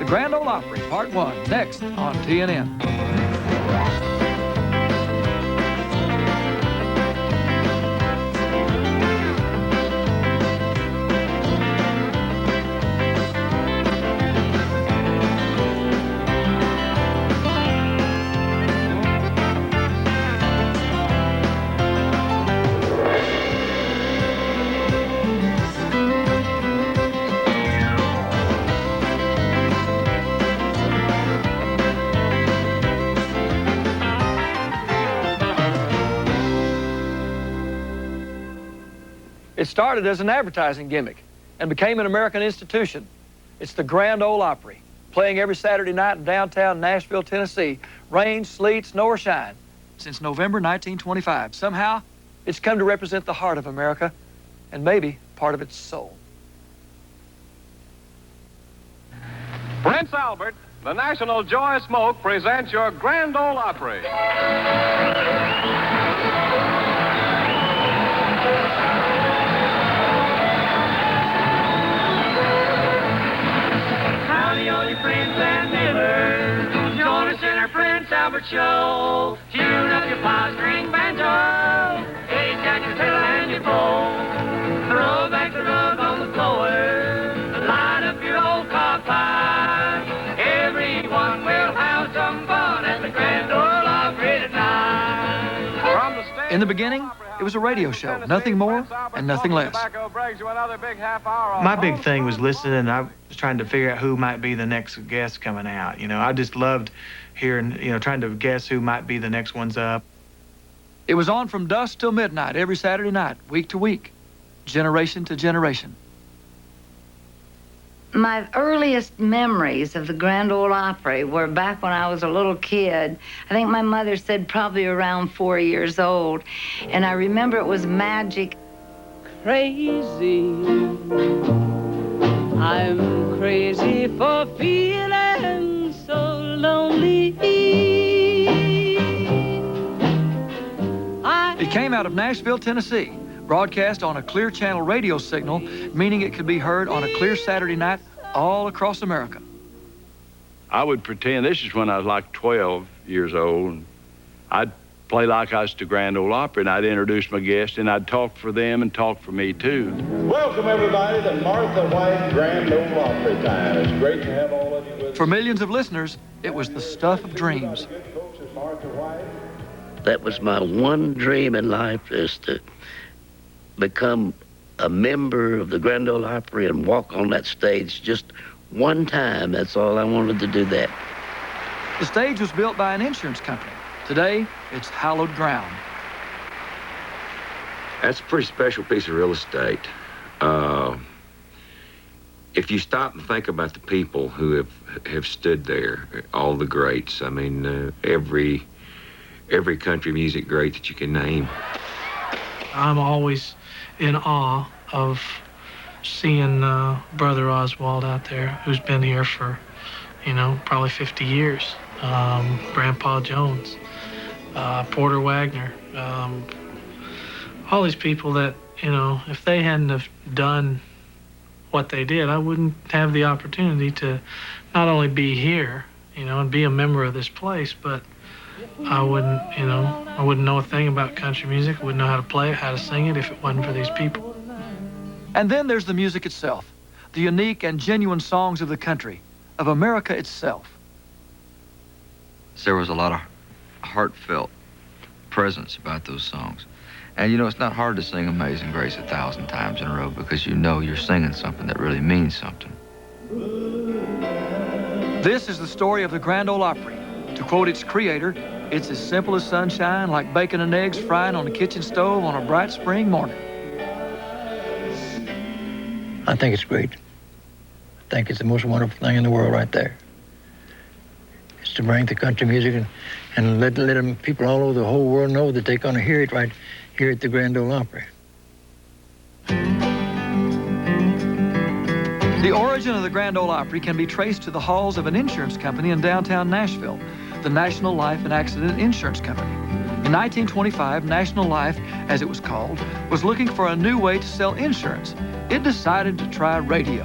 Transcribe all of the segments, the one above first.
Grand Ole Opry, Part 1, next on TNN. It started as an advertising gimmick and became an American institution. It's the Grand Ole Opry, playing every Saturday night in downtown Nashville, Tennessee, rain, sleet, snow, or shine, since November 1925. Somehow, it's come to represent the heart of America and maybe part of its soul. Prince Albert, the National Joy of Smoke, presents your Grand Ole Opry. Friends and neighbors, join us in our Prince Albert show. Tune up your five-string banjo, eight-jack your fiddle and your bow. Throw back the rug on the floor, light up your old cob pipe. Everyone will have some fun at the Grand Ole Opry tonight. In the beginning, it was a radio show, nothing more and nothing less. My big thing was listening. I was trying to figure out who might be the next guest coming out. You know, I just loved hearing, trying to guess who might be the next ones up. It was on from dusk till midnight every Saturday night, week to week, generation to generation. My earliest memories of the Grand Ole Opry were back when I was a little kid. I think my mother said probably around 4 years old. And I remember it was magic. Crazy, I'm crazy for feeling so lonely. It came out of Nashville, Tennessee, broadcast on a clear channel radio signal, meaning it could be heard on a clear Saturday night all across America. I would pretend, this is when I was like 12 years old, and I'd play like I was the Grand Ole Opry, and I'd introduce my guests, and I'd talk for them and talk for me, too. Welcome, everybody, to Martha White Grand Ole Opry time. It's great to have all of you with us. For millions of listeners, it was the stuff of dreams. That was my one dream in life, is to become a member of the Grand Ole Opry and walk on that stage just one time. That's all I wanted to do that. The stage was built by an insurance company. Today, it's hallowed ground. That's a pretty special piece of real estate. If you stop and think about the people who have stood there, all the greats, I mean, every country music great that you can name. I'm always in awe of seeing Brother Oswald out there, who's been here for, probably 50 years. Grandpa Jones, Porter Wagner, all these people that, if they hadn't have done what they did, I wouldn't have the opportunity to not only be here, and be a member of this place, but I wouldn't know a thing about country music. I wouldn't know how to play it, how to sing it if it wasn't for these people. And then there's the music itself, the unique and genuine songs of the country, of America itself. There was a lot of heartfelt presence about those songs. And it's not hard to sing Amazing Grace 1,000 times in a row because you're singing something that really means something. This is the story of the Grand Ole Opry. To quote its creator, it's as simple as sunshine, like bacon and eggs frying on the kitchen stove on a bright spring morning. I think it's great. I think it's the most wonderful thing in the world right there. It's to bring the country music and let them people all over the whole world know that they're going to hear it right here at the Grand Ole Opry. The origin of the Grand Ole Opry can be traced to the halls of an insurance company in downtown Nashville, the National Life and Accident Insurance Company. In 1925, National Life, as it was called, was looking for a new way to sell insurance. It decided to try radio.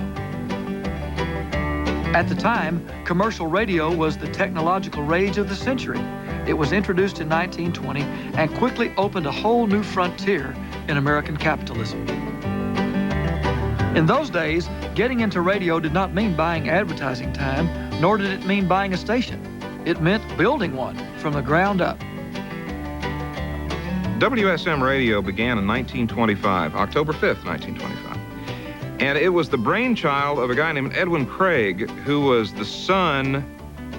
At the time, commercial radio was the technological rage of the century. It was introduced in 1920 and quickly opened a whole new frontier in American capitalism. In those days, getting into radio did not mean buying advertising time, nor did it mean buying a station. It meant building one from the ground up. WSM Radio began in 1925, October 5th, 1925. And it was the brainchild of a guy named Edwin Craig, who was the son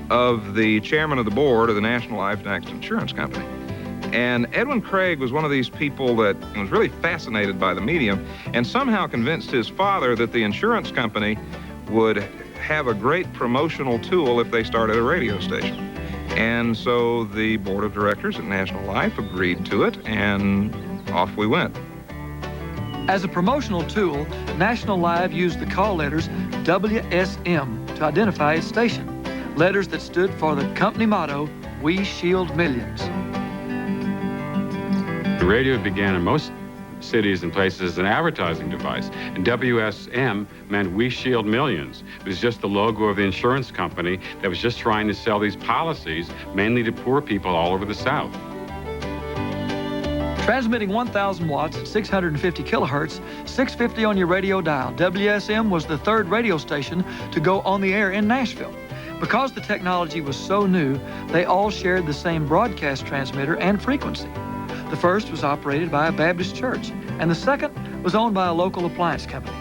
of the chairman of the board of the National Life and Accident Insurance Company. And Edwin Craig was one of these people that was really fascinated by the medium and somehow convinced his father that the insurance company would have a great promotional tool if they started a radio station. And so the board of directors at National Life agreed to it, and off we went. As a promotional tool, National Life used the call letters WSM to identify its station, letters that stood for the company motto, "We Shield Millions." The radio began in most cities and places as an advertising device, and WSM meant "We Shield Millions." It was just the logo of the insurance company that was just trying to sell these policies, mainly to poor people all over the South. Transmitting 1,000 watts at 650 kilohertz, 650 on your radio dial, WSM was the third radio station to go on the air in Nashville. Because the technology was so new, they all shared the same broadcast transmitter and frequency. The first was operated by a Baptist church, and the second was owned by a local appliance company.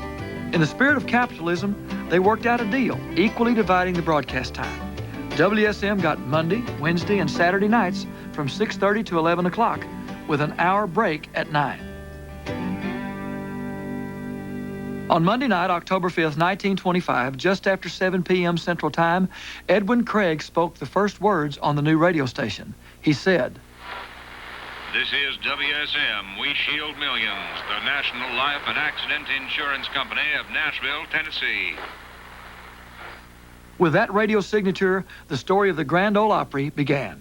In the spirit of capitalism, they worked out a deal, equally dividing the broadcast time. WSM got Monday, Wednesday, and Saturday nights from 6:30 to 11 o'clock, with an hour break at 9. On Monday night, October 5th, 1925, just after 7 p.m. Central Time, Edwin Craig spoke the first words on the new radio station. He said, "This is WSM, We Shield Millions, the National Life and Accident Insurance Company of Nashville, Tennessee." With that radio signature, the story of the Grand Ole Opry began.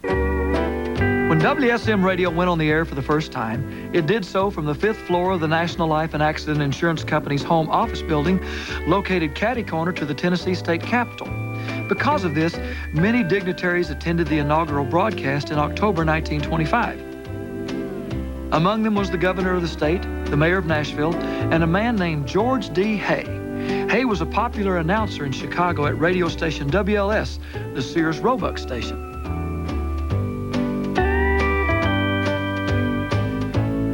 When WSM Radio went on the air for the first time, it did so from the 5th floor of the National Life and Accident Insurance Company's home office building, located catty-corner to the Tennessee State Capitol. Because of this, many dignitaries attended the inaugural broadcast in October 1925. Among them was the governor of the state, the mayor of Nashville, and a man named George D. Hay. Hay was a popular announcer in Chicago at radio station WLS, the Sears Roebuck station.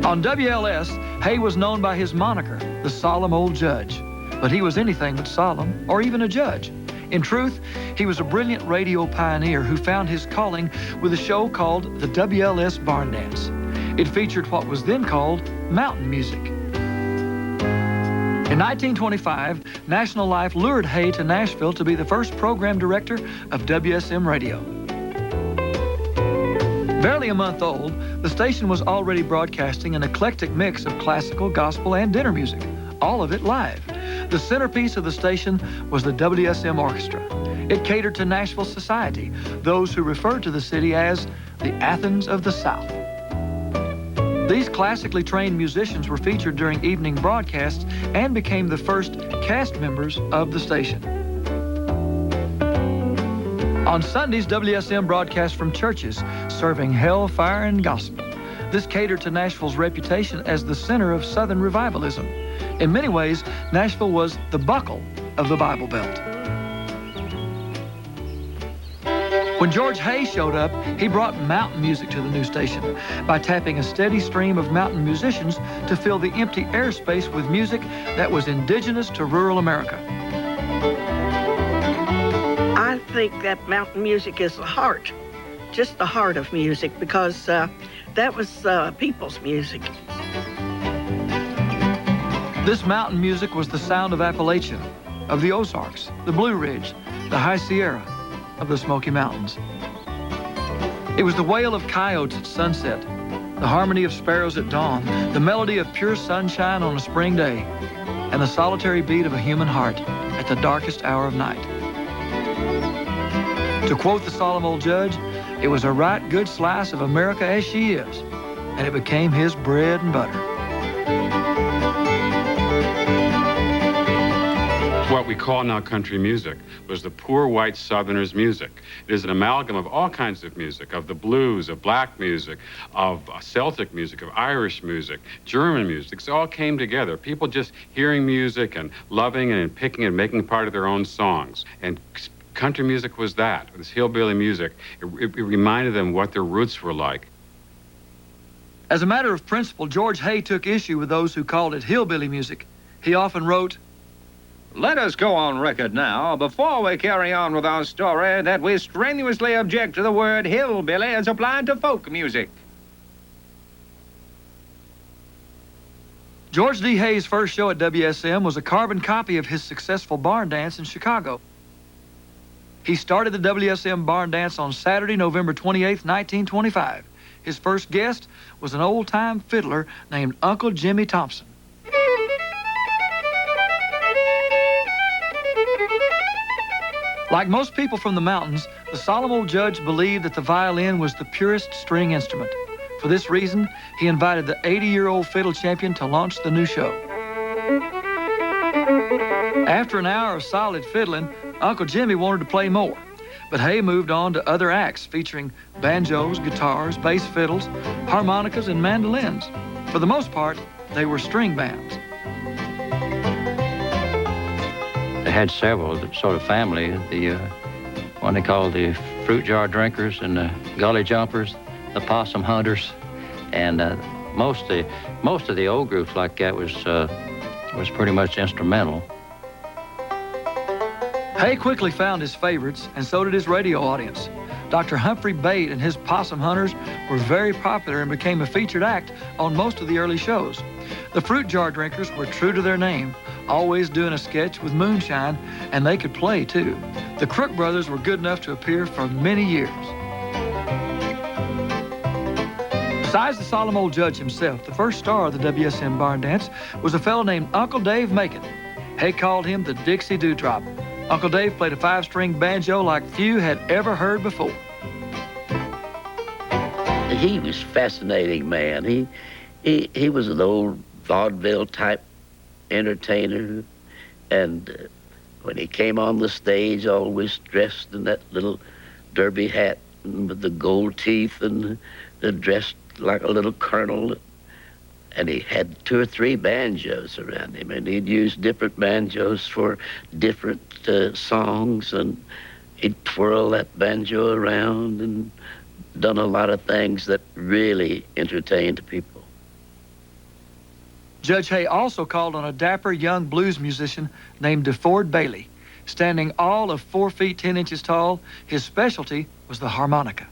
On WLS, Hay was known by his moniker, the Solemn Old Judge. But he was anything but solemn, or even a judge. In truth, he was a brilliant radio pioneer who found his calling with a show called the WLS Barn Dance. It featured what was then called mountain music. In 1925, National Life lured Hay to Nashville to be the first program director of WSM Radio. Barely a month old, the station was already broadcasting an eclectic mix of classical, gospel, and dinner music, all of it live. The centerpiece of the station was the WSM Orchestra. It catered to Nashville society, those who referred to the city as the Athens of the South. These classically trained musicians were featured during evening broadcasts and became the first cast members of the station. On Sundays, WSM broadcast from churches, serving hellfire and gospel. This catered to Nashville's reputation as the center of Southern revivalism. In many ways, Nashville was the buckle of the Bible Belt. When George Hay showed up, he brought mountain music to the new station by tapping a steady stream of mountain musicians to fill the empty airspace with music that was indigenous to rural America. I think that mountain music is the heart, just the heart of music, because that was people's music. This mountain music was the sound of Appalachia, of the Ozarks, the Blue Ridge, the High Sierra, of the Smoky Mountains. It was the wail of coyotes at sunset, the harmony of sparrows at dawn, the melody of pure sunshine on a spring day, and the solitary beat of a human heart at the darkest hour of night. To quote the solemn old judge, it was a right good slice of America as she is, and it became his bread and butter. we call now country music was the poor white Southerners' music. It is an amalgam of all kinds of music, of the blues, of black music, of Celtic music, of Irish music, German music. It all came together. People just hearing music and loving and picking and making part of their own songs. And country music was that, this hillbilly music. It reminded them what their roots were like. As a matter of principle, George Hay took issue with those who called it hillbilly music. He often wrote, "Let us go on record now, before we carry on with our story, that we strenuously object to the word hillbilly as applied to folk music." George D. Hay's first show at WSM was a carbon copy of his successful barn dance in Chicago. He started the WSM barn dance on Saturday, November 28, 1925. His first guest was an old-time fiddler named Uncle Jimmy Thompson. Like most people from the mountains, the solemn old judge believed that the violin was the purest string instrument. For this reason, he invited the 80-year-old fiddle champion to launch the new show. After an hour of solid fiddling, Uncle Jimmy wanted to play more, but Hay moved on to other acts featuring banjos, guitars, bass fiddles, harmonicas, and mandolins. For the most part, they were string bands. They had several sort of family, the one they called the fruit jar drinkers and the gully jumpers, the possum hunters, and most of the old groups like that was pretty much instrumental. Hay quickly found his favorites, and so did his radio audience. Dr. Humphrey Bate and his possum hunters were very popular and became a featured act on most of the early shows. The fruit jar drinkers were true to their name, always doing a sketch with moonshine, and they could play too. The Crook brothers were good enough to appear for many years. Besides the solemn old judge himself, the first star of the WSM barn dance was a fellow named Uncle Dave Macon. Hay called him the Dixie Dewdrop. Uncle Dave played a 5-string banjo like few had ever heard before. He was a fascinating man. He was an old vaudeville type entertainer, and when he came on the stage, always dressed in that little derby hat and with the gold teeth and dressed like a little colonel. And he had 2 or 3 banjos around him, and he'd use different banjos for different songs, and he'd twirl that banjo around and done a lot of things that really entertained people. Judge Hay also called on a dapper young blues musician named DeFord Bailey. Standing all of 4 feet 10 inches tall, his specialty was the harmonica.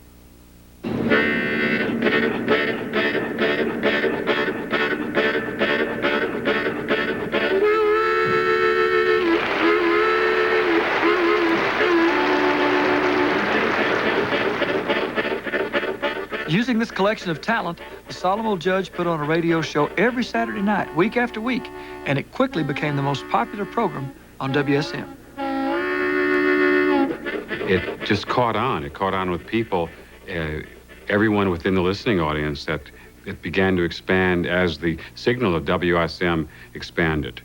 Using this collection of talent, the solemn old judge put on a radio show every Saturday night, week after week, and it quickly became the most popular program on WSM. It just caught on. It caught on with people, everyone within the listening audience, that it began to expand as the signal of WSM expanded.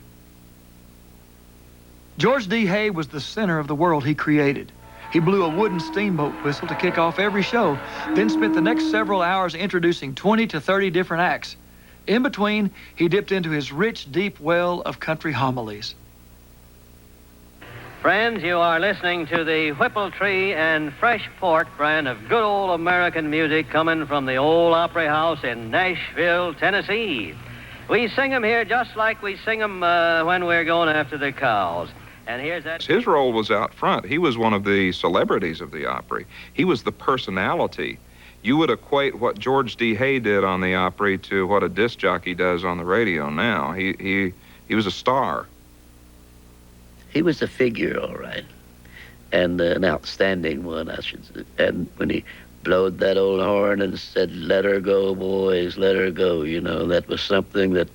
George D. Hay was the center of the world he created. He blew a wooden steamboat whistle to kick off every show, then spent the next several hours introducing 20 to 30 different acts. In between, he dipped into his rich, deep well of country homilies. Friends, you are listening to the Whippletree and Fresh Pork brand of good old American music coming from the old Opry House in Nashville, Tennessee. We sing them here just like we sing them when we're going after the cows. And here's that. His role was out front. He was one of the celebrities of the Opry. He was the personality. You would equate what George D. Hay did on the Opry to what a disc jockey does on the radio now. He was a star. He was a figure, all right, and an outstanding one, I should say. And when he blowed that old horn and said, "Let her go, boys, let her go," you know, that was something that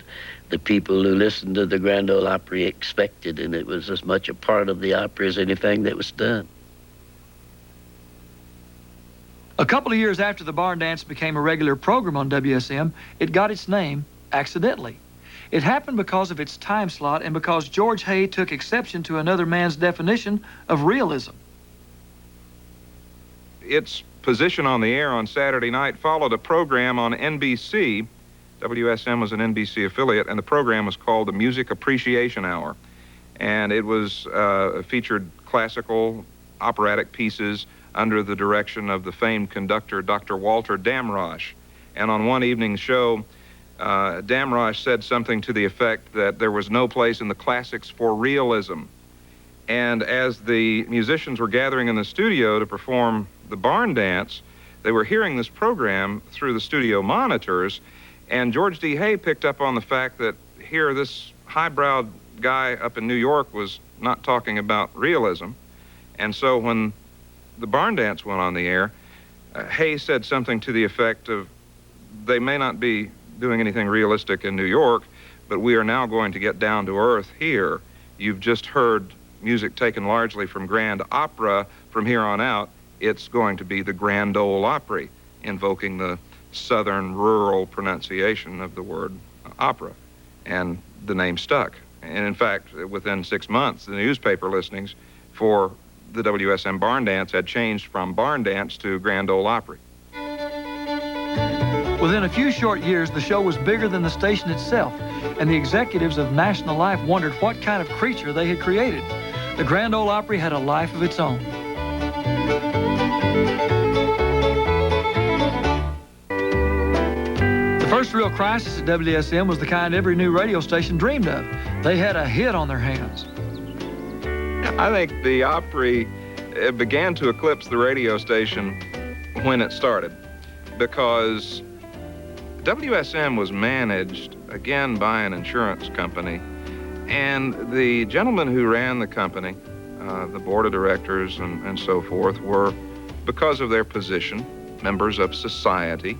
the people who listened to the Grand Ole Opry expected, and it was as much a part of the opera as anything that was done. A couple of years after the barn dance became a regular program on WSM, it got its name accidentally. It happened because of its time slot and because George Hay took exception to another man's definition of realism. Its position on the air on Saturday night followed a program on NBC. WSM was an NBC affiliate, and the program was called the Music Appreciation Hour. And it was featured classical operatic pieces under the direction of the famed conductor Dr. Walter Damrosch. And on one evening's show, Damrosch said something to the effect that there was no place in the classics for realism. And as the musicians were gathering in the studio to perform the barn dance, they were hearing this program through the studio monitors, and George D. Hay picked up on the fact that here this highbrow guy up in New York was not talking about realism. And so when the barn dance went on the air, Hay said something to the effect of, they may not be doing anything realistic in New York, but we are now going to get down to earth here. You've just heard music taken largely from grand opera. From here on out, it's going to be the Grand Ole Opry, invoking the southern rural pronunciation of the word opera. And the name stuck. And in fact, within 6 months, the newspaper listings for the WSM barn dance had changed from barn dance to Grand Ole Opry. Within a few short years, the show was bigger than the station itself, and the executives of National Life wondered what kind of creature they had created. The Grand Ole Opry had a life of its own. The first real crisis at WSM was the kind every new radio station dreamed of. They had a hit on their hands. I think the Opry began to eclipse the radio station when it started, because WSM was managed, again, by an insurance company, and the gentlemen who ran the company, the board of directors and so forth, were, because of their position, members of society,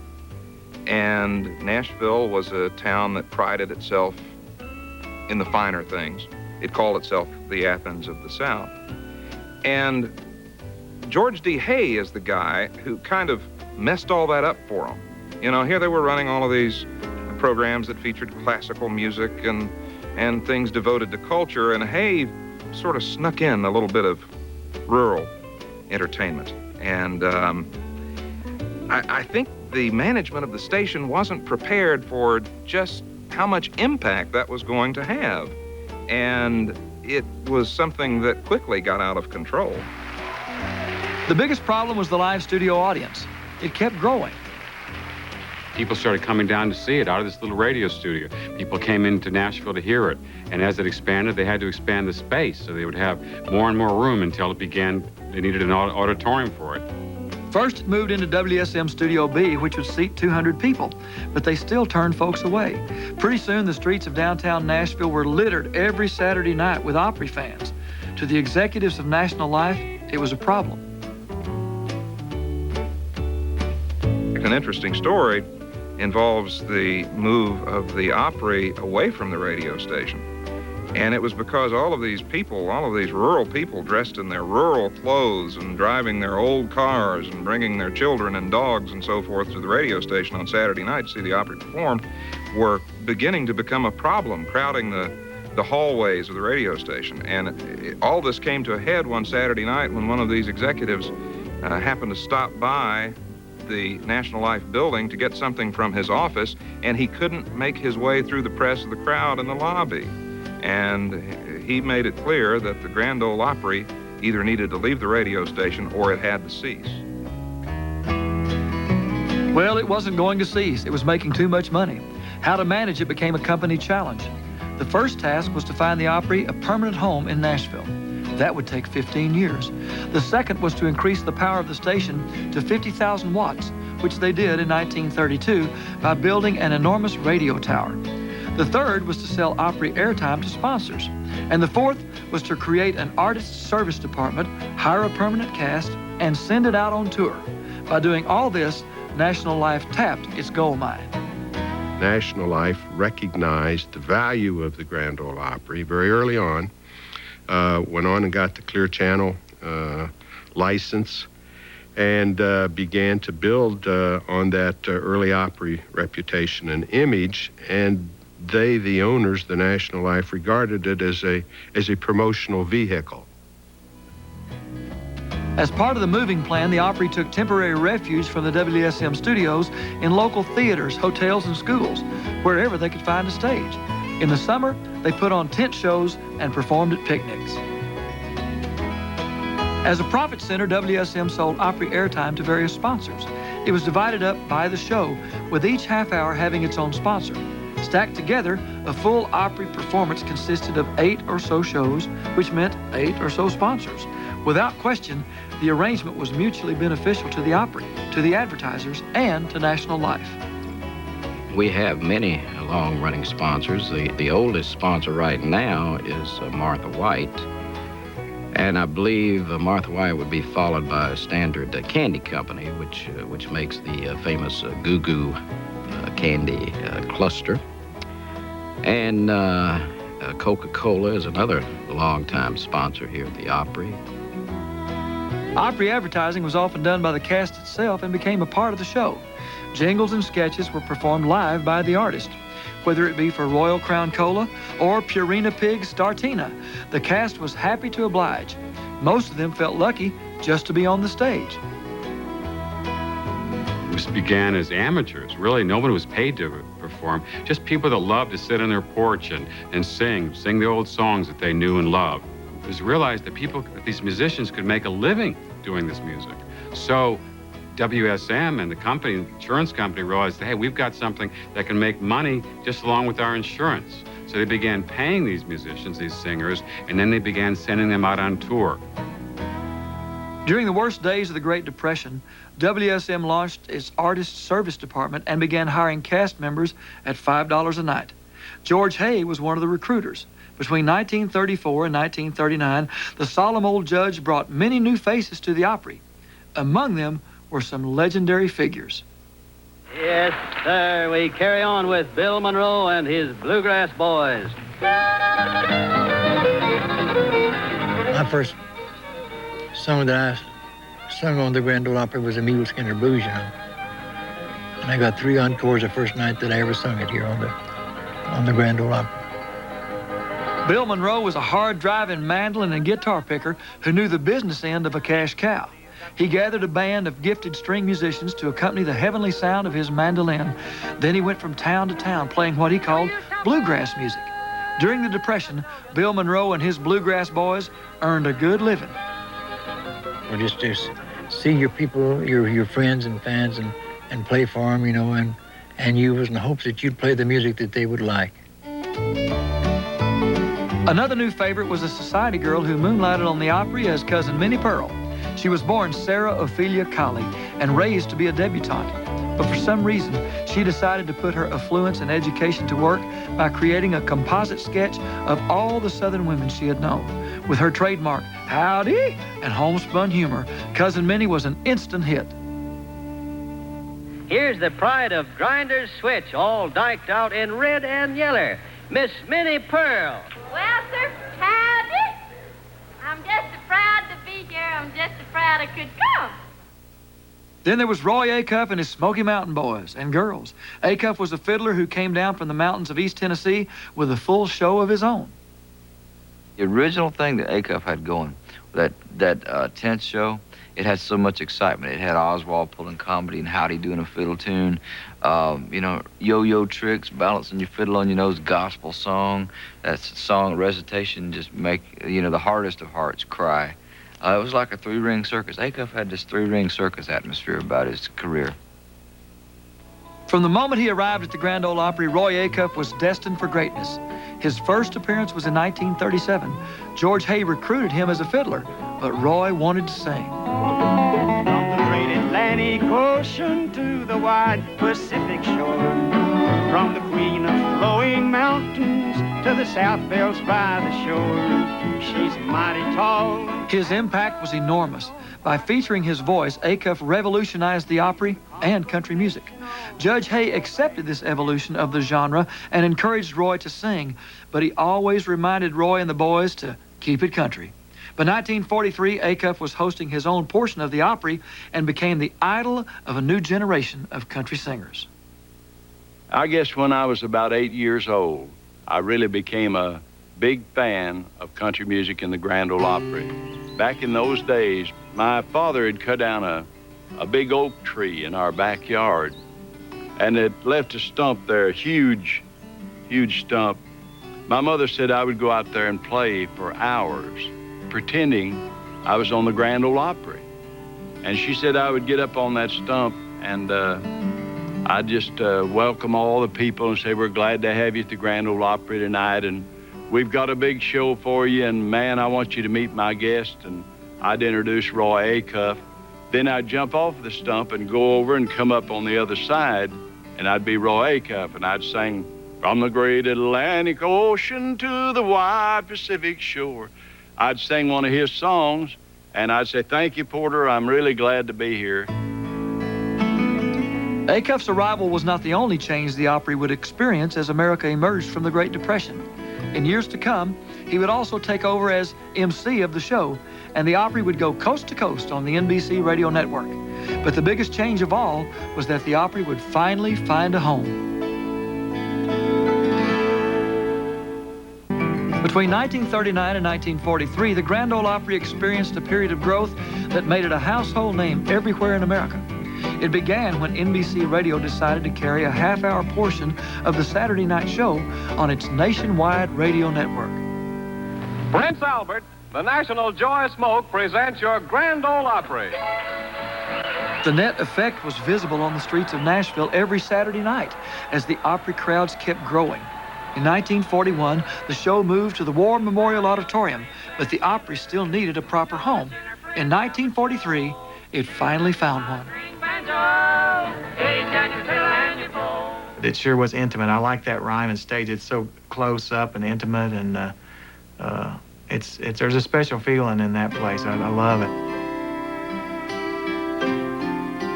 and Nashville was a town that prided itself in the finer things. It called itself the Athens of the South. And George D. Hay is the guy who kind of messed all that up for them. You know, here they were running all of these programs that featured classical music and things devoted to culture, and Hay sort of snuck in a little bit of rural entertainment. And I think the management of the station wasn't prepared for just how much impact that was going to have. And it was something that quickly got out of control. The biggest problem was the live studio audience. It kept growing. People started coming down to see it out of this little radio studio. People came into Nashville to hear it. And as it expanded, they had to expand the space, so they would have more and more room until it began, they needed an auditorium for it. First, it moved into WSM Studio B, which would seat 200 people, but they still turned folks away. Pretty soon, the streets of downtown Nashville were littered every Saturday night with Opry fans. To the executives of National Life, it was a problem. An interesting story involves the move of the Opry away from the radio station. And it was because all of these people, all of these rural people dressed in their rural clothes and driving their old cars and bringing their children and dogs and so forth to the radio station on Saturday night to see the Opry perform, were beginning to become a problem, crowding the hallways of the radio station. And all this came to a head one Saturday night when one of these executives happened to stop by the National Life building to get something from his office, and he couldn't make his way through the press of the crowd in the lobby. And he made it clear that the Grand Ole Opry either needed to leave the radio station or it had to cease. Well, it wasn't going to cease. It was making too much money. How to manage it became a company challenge. The first task was to find the Opry a permanent home in Nashville. That would take 15 years. The second was to increase the power of the station to 50,000 watts, which they did in 1932 by building an enormous radio tower. The third was to sell Opry airtime to sponsors. And the fourth was to create an artist service department, hire a permanent cast, and send it out on tour. By doing all this, National Life tapped its gold mine. National Life recognized the value of the Grand Ole Opry very early on, went on and got the Clear Channel license, and began to build on that early Opry reputation and image, and they, the owners, the National Life, regarded it as a promotional vehicle. As part of the moving plan, the Opry took temporary refuge from the WSM studios in local theaters, hotels, and schools, wherever they could find a stage. In the summer, they put on tent shows and performed at picnics. As a profit center, WSM sold Opry airtime to various sponsors. It was divided up by the show, with each half hour having its own sponsor. Stacked together, a full Opry performance consisted of 8 or so shows, which meant 8 or so sponsors. Without question, the arrangement was mutually beneficial to the Opry, to the advertisers, and to National Life. We have many long-running sponsors. The oldest sponsor right now is Martha White. And I believe Martha White would be followed by a Standard Candy Company, which makes the famous Goo Goo candy cluster. And Coca-Cola is another long-time sponsor here at the Opry. Opry advertising was often done by the cast itself and became a part of the show. Jingles and sketches were performed live by the artist. Whether it be for Royal Crown Cola or Purina Pig Startina, the cast was happy to oblige. Most of them felt lucky just to be on the stage. This began as amateurs. Really, no one was paid to perform. Just people that loved to sit on their porch and sing the old songs that they knew and loved. It was realized that these musicians could make a living doing this music. So WSM and the insurance company realized, hey, we've got something that can make money just along with our insurance. So they began paying these musicians, these singers, and then they began sending them out on tour. During the worst days of the Great Depression, WSM launched its artist service department and began hiring cast members at $5 a night. George Hay was one of the recruiters. Between 1934 and 1939, the solemn old judge brought many new faces to the Opry. Among them were some legendary figures. Yes, sir. We carry on with Bill Monroe and his Bluegrass Boys. My first song that I sung on the Grand Ole Opry was a Mule Skinner Blues, you know. And I got 3 encores the first night that I ever sung it here on the Grand Ole Opry. Bill Monroe was a hard-driving mandolin and guitar picker who knew the business end of a cash cow. He gathered a band of gifted string musicians to accompany the heavenly sound of his mandolin. Then he went from town to town playing what he called bluegrass music. During the Depression, Bill Monroe and his Bluegrass Boys earned a good living. Well, just to see your people, your friends and fans and play for them, you know, and you was in the hopes that you'd play the music that they would like. Another new favorite was a society girl who moonlighted on the Opry as Cousin Minnie Pearl. She was born Sarah Ophelia Colley and raised to be a debutante. But for some reason, she decided to put her affluence and education to work by creating a composite sketch of all the Southern women she had known. With her trademark howdy and homespun humor, Cousin Minnie was an instant hit. Here's the pride of Grinder's Switch, all diked out in red and yeller, Miss Minnie Pearl. Well, sir, howdy. I'm just so proud to be here. I'm just so proud I could come. Then there was Roy Acuff and his Smoky Mountain Boys and girls. Acuff was a fiddler who came down from the mountains of East Tennessee with a full show of his own. The original thing that Acuff had going, that tent show, it had so much excitement. It had Oswald pulling comedy and Howdy doing a fiddle tune, you know, yo-yo tricks, balancing your fiddle on your nose, gospel song. That song recitation just make, you know, the hardest of hearts cry. It was like a 3-ring circus. Acuff had this 3-ring circus atmosphere about his career. From the moment he arrived at the Grand Ole Opry, Roy Acuff was destined for greatness. His first appearance was in 1937. George Hay recruited him as a fiddler, but Roy wanted to sing. From the great Atlantic Ocean to the wide Pacific shore, from the queen of flowing mountains to the south bells by the shore, she's mighty tall. His impact was enormous. By featuring his voice, Acuff revolutionized the Opry and country music. Judge Hay accepted this evolution of the genre and encouraged Roy to sing, but he always reminded Roy and the boys to keep it country. By 1943, Acuff was hosting his own portion of the Opry and became the idol of a new generation of country singers. I guess when I was about 8 years old, I really became a big fan of country music in the Grand Ole Opry. Back in those days, my father had cut down a big oak tree in our backyard, and it left a stump there, a huge stump. My mother said I would go out there and play for hours, pretending I was on the Grand Ole Opry. And she said I would get up on that stump and I'd just welcome all the people and say, we're glad to have you at the Grand Ole Opry tonight, and we've got a big show for you, and man, I want you to meet my guest. And I'd introduce Roy Acuff. Then I'd jump off the stump and go over and come up on the other side, and I'd be Roy Acuff, and I'd sing, from the great Atlantic Ocean to the wide Pacific shore. I'd sing one of his songs, and I'd say, thank you, Porter, I'm really glad to be here. Acuff's arrival was not the only change the Opry would experience as America emerged from the Great Depression. In years to come, he would also take over as MC of the show, and the Opry would go coast to coast on the NBC radio network. But the biggest change of all was that the Opry would finally find a home. Between 1939 and 1943, the Grand Ole Opry experienced a period of growth that made it a household name everywhere in America. It began when NBC Radio decided to carry a half-hour portion of the Saturday night show on its nationwide radio network. Prince Albert, the National Joy of Smoke, presents your Grand Ole Opry. The net effect was visible on the streets of Nashville every Saturday night as the Opry crowds kept growing. In 1941, the show moved to the War Memorial Auditorium, but the Opry still needed a proper home. In 1943, it finally found one. It sure was intimate. I like that rhyme and stage. It's so close up and intimate, and there's a special feeling in that place. I love it.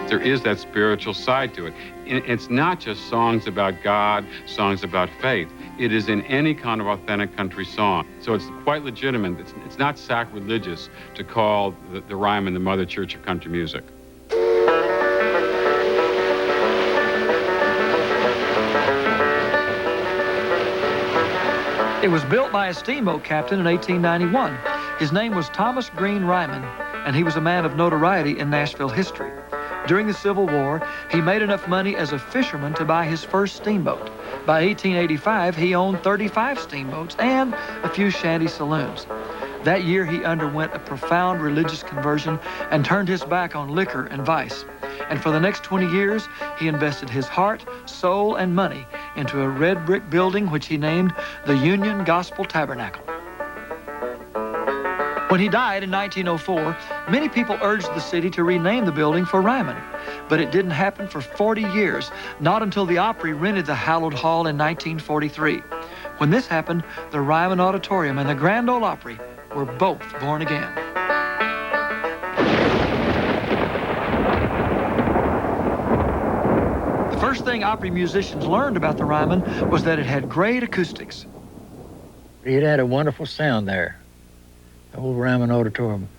There is that spiritual side to it. It's not just songs about God, songs about faith. It is in any kind of authentic country song. So it's quite legitimate. It's not sacrilegious to call the Ryman the Mother Church of country music. It was built by a steamboat captain in 1891. His name was Thomas Green Ryman, and he was a man of notoriety in Nashville history. During the Civil War, he made enough money as a fisherman to buy his first steamboat. By 1885, he owned 35 steamboats and a few shanty saloons. That year, he underwent a profound religious conversion and turned his back on liquor and vice. And for the next 20 years, he invested his heart, soul, and money into a red brick building which he named the Union Gospel Tabernacle. When he died in 1904, many people urged the city to rename the building for Ryman, but it didn't happen for 40 years, not until the Opry rented the hallowed hall in 1943. When this happened, the Ryman Auditorium and the Grand Ole Opry were both born again. The first thing Opry musicians learned about the Ryman was that it had great acoustics. It had a wonderful sound there. The old Ryman Auditorium,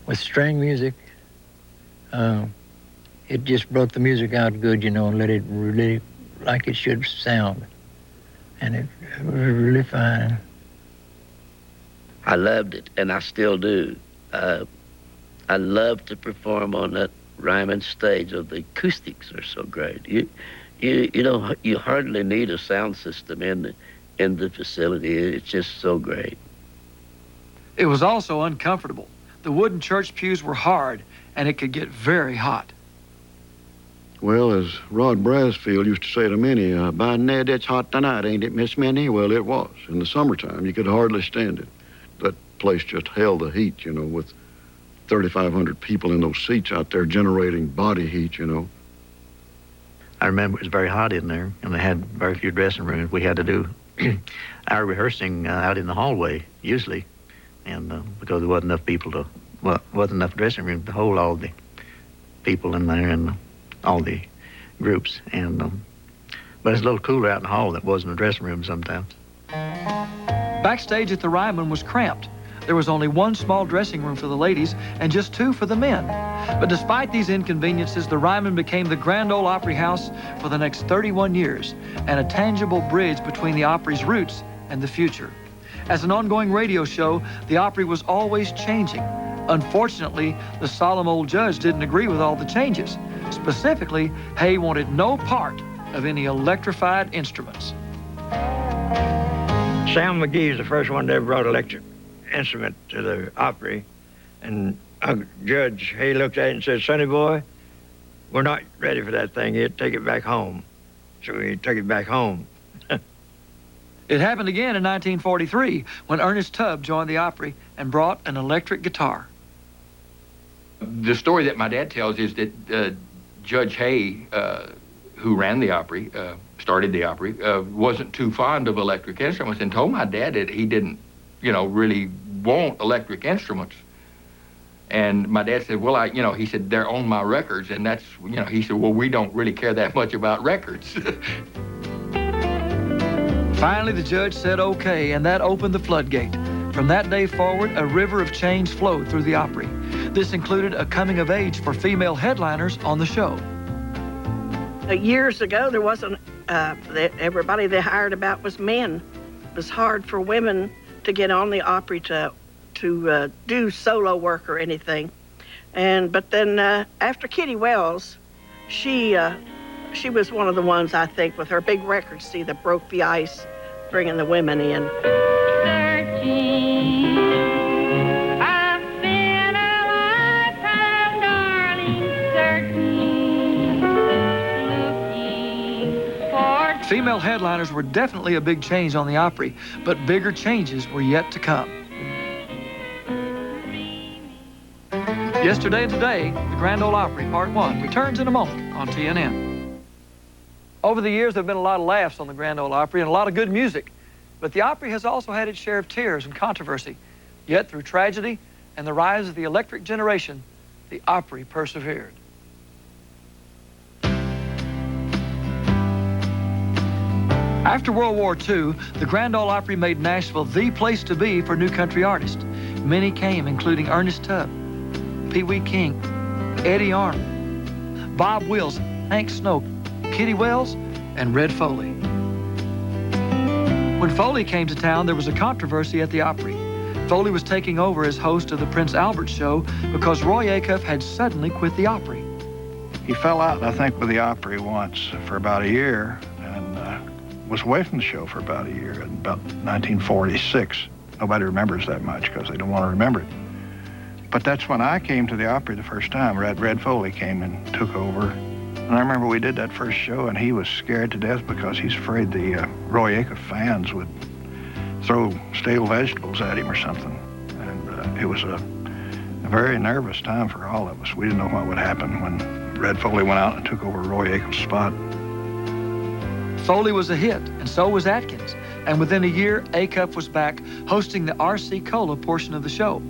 with string music. It just brought the music out good, you know, and let it really like it should sound. And it was really fine. I loved it, and I still do. I love to perform on that Ryman stage. The acoustics are so great. You hardly need a sound system in the facility. It's just so great. It was also uncomfortable. The wooden church pews were hard, and it could get very hot. Well, as Rod Brasfield used to say to Minnie, by Ned, it's hot tonight, ain't it, Miss Minnie? Well, it was. In the summertime, you could hardly stand it. That place just held the heat, you know, with 3,500 people in those seats out there generating body heat, you know. I remember it was very hot in there, and they had very few dressing rooms. We had to do our rehearsing out in the hallway, usually. And because there wasn't enough people wasn't enough dressing room to hold all the people in there and all the groups. And but it's a little cooler out in the hall than it was in the dressing room sometimes. Backstage at the Ryman was cramped. There was only one small dressing room for the ladies and just two for the men. But despite these inconveniences, the Ryman became the Grand Ole Opry House for the next 31 years and a tangible bridge between the Opry's roots and the future. As an ongoing radio show, the Opry was always changing. Unfortunately, the solemn old judge didn't agree with all the changes. Specifically, Hay wanted no part of any electrified instruments. Sam McGee is the first one that ever brought electric instrument to the Opry. And Judge Hay looked at it and said, "Sonny boy, we're not ready for that thing yet. Take it back home." So he took it back home. It happened again in 1943 when Ernest Tubb joined the Opry and brought an electric guitar. The story that my dad tells is that Judge Hay, who ran the Opry, started the Opry, wasn't too fond of electric instruments and told my dad that he didn't, really want electric instruments. And my dad said, well, he said, they're on my records. And that's, he said, well, we don't really care that much about records. Finally, the judge said okay, and that opened the floodgate. From that day forward, a river of change flowed through the Opry. This included a coming of age for female headliners on the show. Years ago, there wasn't, everybody they hired about was men. It was hard for women to get on the Opry to do solo work or anything. But then after Kitty Wells, she was one of the ones, I think, with her big record, see, that broke the ice, bringing the women in. Female headliners were definitely a big change on the Opry, but bigger changes were yet to come. Yesterday and Today, the Grand Ole Opry Part 1 returns in a moment on TNN. Over the years, there have been a lot of laughs on the Grand Ole Opry and a lot of good music, but the Opry has also had its share of tears and controversy. Yet through tragedy and the rise of the electric generation, the Opry persevered. After World War II, the Grand Ole Opry made Nashville the place to be for new country artists. Many came, including Ernest Tubb, Pee Wee King, Eddie Arnold, Bob Wills, Hank Snow, Kitty Wells, and Red Foley. When Foley came to town, there was a controversy at the Opry. Foley was taking over as host of the Prince Albert Show because Roy Acuff had suddenly quit the Opry. He fell out, I think, with the Opry once for about a year, and was away from the show for about a year, in about 1946. Nobody remembers that much because they don't want to remember it. But that's when I came to the Opry the first time. Red Foley came and took over. And I remember we did that first show, and he was scared to death because he's afraid the Roy Acuff fans would throw stale vegetables at him or something. And it was a very nervous time for all of us. We didn't know what would happen when Red Foley went out and took over Roy Acuff's spot. Foley was a hit, and so was Atkins. And within a year, Acuff was back hosting the R.C. Cola portion of the show.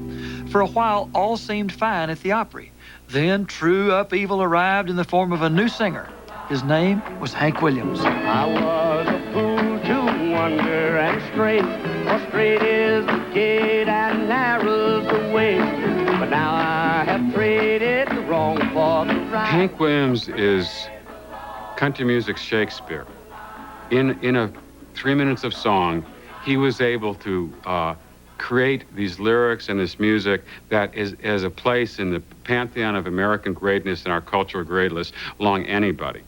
For a while, all seemed fine at the Opry. Then, true upheaval arrived in the form of a new singer. His name was Hank Williams. I was a fool to wander and stray, for straight is the gate and narrow's the way. But now I have traded the wrong for the right. Hank Williams is country music's Shakespeare. In a 3 minutes of song, he was able to create these lyrics and this music that is a place in the pantheon of American greatness and our cultural greatness along anybody.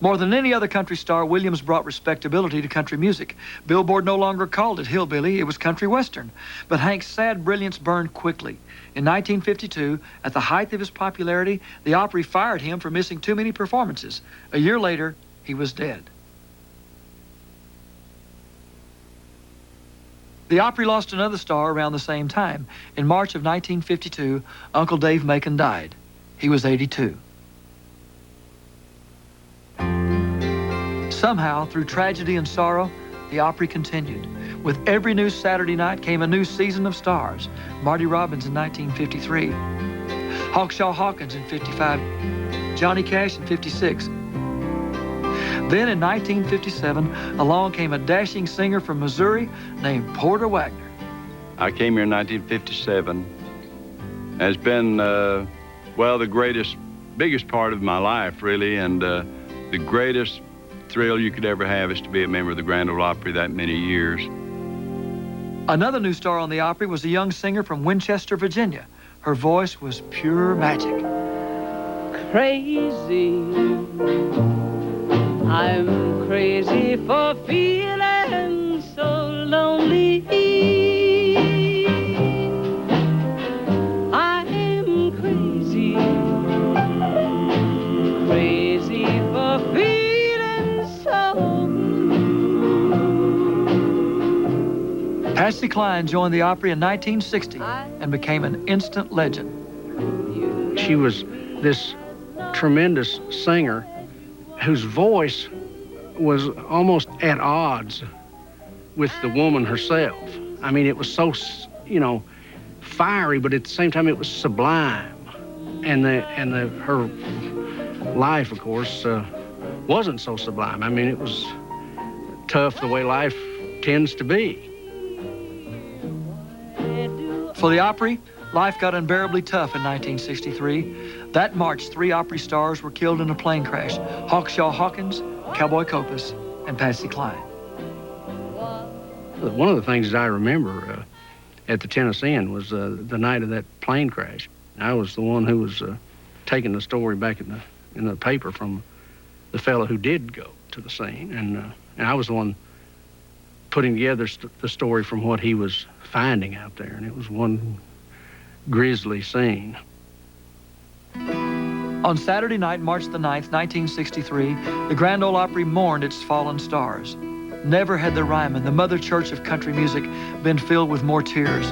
More than any other country star, Williams brought respectability to country music. Billboard no longer called it hillbilly, it was country western. But Hank's sad brilliance burned quickly. In 1952, at the height of his popularity, the Opry fired him for missing too many performances. A year later, he was dead. The Opry lost another star around the same time. In March of 1952, Uncle Dave Macon died. He was 82. Somehow, through tragedy and sorrow, the Opry continued. With every new Saturday night came a new season of stars. Marty Robbins in 1953, Hawkshaw Hawkins in 55, Johnny Cash in 56. Then in 1957, along came a dashing singer from Missouri named Porter Wagner. I came here in 1957. And it's been, well, the biggest part of my life, really, and the greatest thrill you could ever have is to be a member of the Grand Ole Opry that many years. Another new star on the Opry was a young singer from Winchester, Virginia. Her voice was pure magic. Crazy, I'm crazy for feeling so lonely. I am crazy, crazy for feeling so blue. Patsy Cline joined the Opry in 1960 and became an instant legend. She was this tremendous singer whose voice was almost at odds with the woman herself. I mean, it was so, you know, fiery, but at the same time it was sublime. And her life, of course, wasn't so sublime. I mean, it was tough the way life tends to be. For the Opry, life got unbearably tough in 1963. That March, 3 Opry stars were killed in a plane crash: Hawkshaw Hawkins, Cowboy Copas, and Patsy Cline. One of the things that I remember at the TNN was the night of that plane crash. I was the one who was taking the story back in the paper from the fellow who did go to the scene, and I was the one putting together the story from what he was finding out there, and it was one grisly scene. On Saturday night, March the 9th, 1963, the Grand Ole Opry mourned its fallen stars. Never had the Ryman, the mother church of country music, been filled with more tears.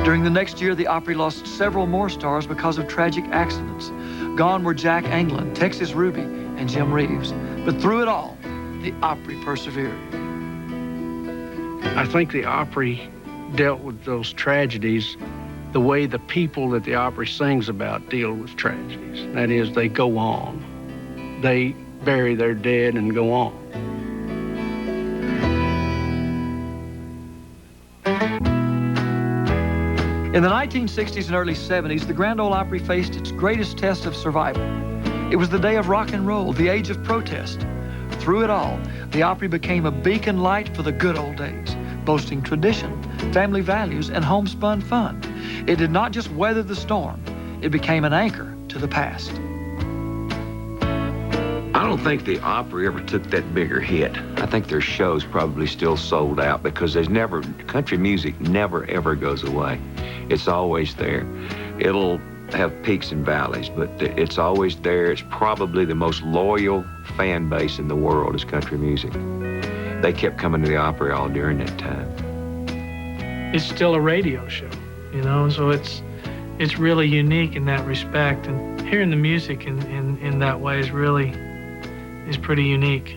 During the next year, the Opry lost several more stars because of tragic accidents. Gone were Jack Anglin, Texas Ruby, and Jim Reeves. But through it all, the Opry persevered. I think the Opry dealt with those tragedies the way the people that the Opry sings about deal with tragedies. That is, they go on. They bury their dead and go on. In the 1960s and early 70s, the Grand Ole Opry faced its greatest test of survival. It was the day of rock and roll, the age of protest. Through it all, the Opry became a beacon light for the good old days, boasting tradition, family values, and homespun fun. It did not just weather the storm, it became an anchor to the past. I don't think the Opry ever took that bigger hit. I think their show's probably still sold out because country music never ever goes away. It's always there. It'll have peaks and valleys, but it's always there. It's probably the most loyal fan base in the world is country music. They kept coming to the Opry all during that time. It's still a radio show, you know, so it's really unique in that respect, and hearing the music in that way is pretty unique.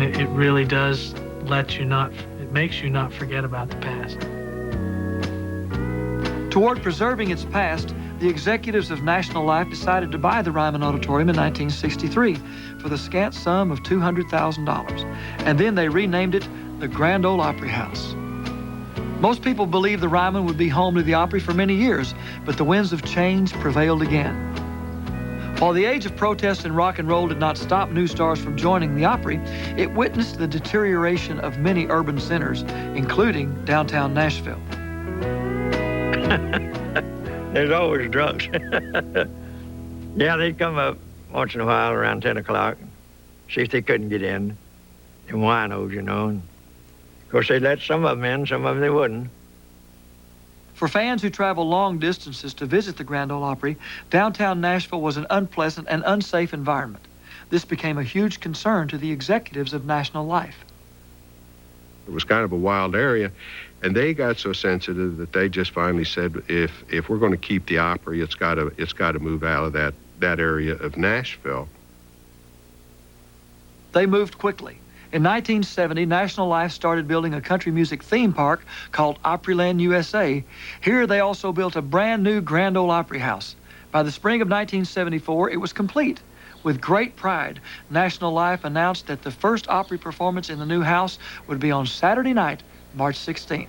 It really does it makes you not forget about the past. Toward preserving its past, the executives of National Life decided to buy the Ryman Auditorium in 1963 for the scant sum of $200,000, and then they renamed it the Grand Ole Opry House. Most people believed the Ryman would be home to the Opry for many years, but the winds of change prevailed again. While the age of protest in rock and roll did not stop new stars from joining the Opry, it witnessed the deterioration of many urban centers, including downtown Nashville. There's always drunks. Yeah, they'd come up once in a while around 10 o'clock, see if they couldn't get in winos, you know. And of course, they'd let some of them in, some of them they wouldn't. For fans who travel long distances to visit the Grand Ole Opry, downtown Nashville was an unpleasant and unsafe environment. This became a huge concern to the executives of National Life. It was kind of a wild area, and they got so sensitive that they just finally said, if we're going to keep the Opry, it's got to move out of that area of Nashville. They moved quickly. In 1970, National Life started building a country music theme park called Opryland USA. Here they also built a brand new Grand Ole Opry House. By the spring of 1974, it was complete. With great pride, National Life announced that the first Opry performance in the new house would be on Saturday night, March 16th.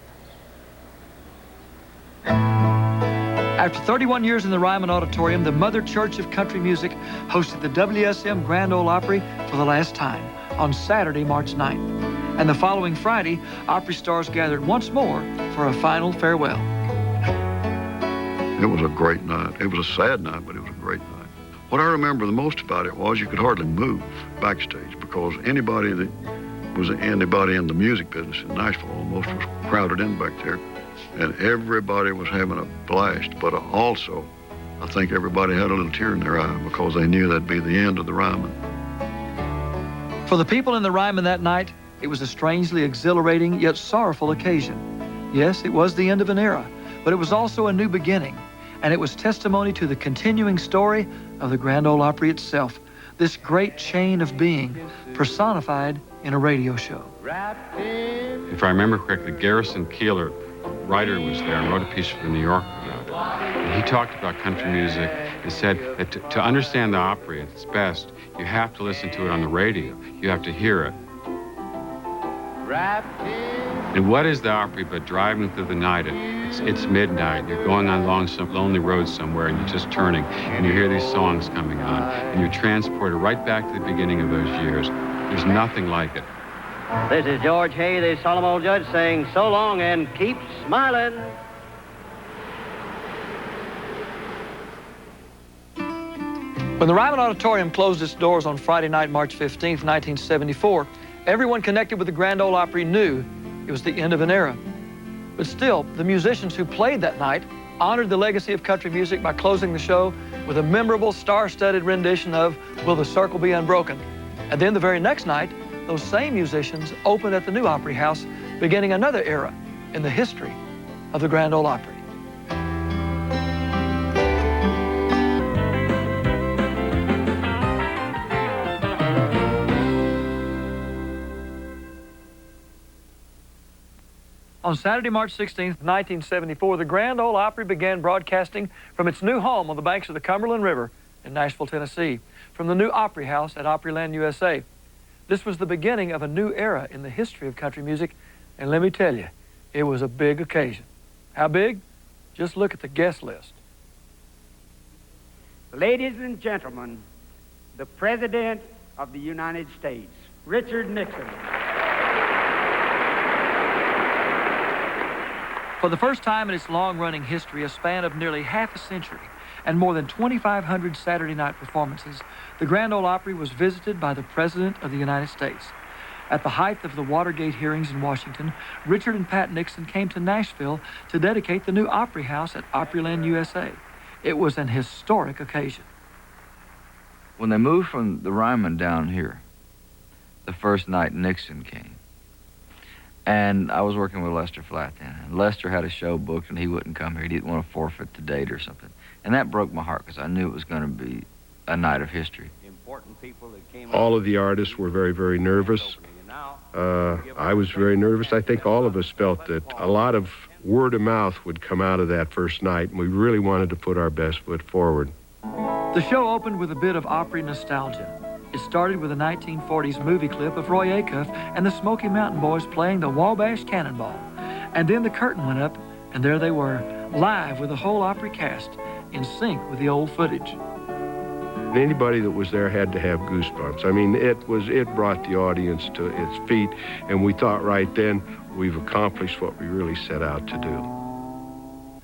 After 31 years in the Ryman Auditorium, the Mother Church of Country Music hosted the WSM Grand Ole Opry for the last time on Saturday, March 9th. And the following Friday, Opry stars gathered once more for a final farewell. It was a great night. It was a sad night, but it was a great night. What I remember the most about it was you could hardly move backstage because anybody in the music business in Nashville almost was crowded in back there. And everybody was having a blast, but also, I think everybody had a little tear in their eye because they knew that'd be the end of the Ryman. For the people in the Ryman that night, it was a strangely exhilarating yet sorrowful occasion. Yes, it was the end of an era, but it was also a new beginning, and it was testimony to the continuing story of the Grand Ole Opry itself, this great chain of being personified in a radio show. If I remember correctly, Garrison Keillor, a writer, was there and wrote a piece for the New Yorker about it. And he talked about country music and said that to understand the Opry at its best, you have to listen to it on the radio. You have to hear it. And what is the Opry but driving through the night? It's midnight. You're going along some lonely road somewhere, and you're just turning, and you hear these songs coming on, and you're transported right back to the beginning of those years. There's nothing like it. This is George Hay, the solemn old judge, saying so long and keep smiling. When the Ryman Auditorium closed its doors on Friday night, March 15th, 1974, everyone connected with the Grand Ole Opry knew it was the end of an era. But still, the musicians who played that night honored the legacy of country music by closing the show with a memorable star-studded rendition of Will the Circle Be Unbroken? And then the very next night, those same musicians opened at the new Opry House, beginning another era in the history of the Grand Ole Opry. On Saturday, March 16th, 1974, the Grand Ole Opry began broadcasting from its new home on the banks of the Cumberland River in Nashville, Tennessee, from the new Opry House at Opryland, USA. This was the beginning of a new era in the history of country music, and let me tell you, it was a big occasion. How big? Just look at the guest list. Ladies and gentlemen, the President of the United States, Richard Nixon. For the first time in its long-running history, a span of nearly half a century, and more than 2,500 Saturday night performances, the Grand Ole Opry was visited by the President of the United States. At the height of the Watergate hearings in Washington, Richard and Pat Nixon came to Nashville to dedicate the new Opry House at Opryland, USA. It was an historic occasion. When they moved from the Ryman down here, the first night Nixon came, and I was working with Lester Flatt then, and Lester had a show booked and he wouldn't come here. He didn't want to forfeit the date or something. And that broke my heart because I knew it was going to be a night of history. All of the artists were very, very nervous. I was very nervous. I think all of us felt that a lot of word of mouth would come out of that first night, and we really wanted to put our best foot forward. The show opened with a bit of Opry nostalgia. It started with a 1940s movie clip of Roy Acuff and the Smoky Mountain Boys playing the Wabash Cannonball. And then the curtain went up, and there they were, live with the whole Opry cast, in sync with the old footage. Anybody that was there had to have goosebumps. I mean, it brought the audience to its feet, and we thought right then, we've accomplished what we really set out to do.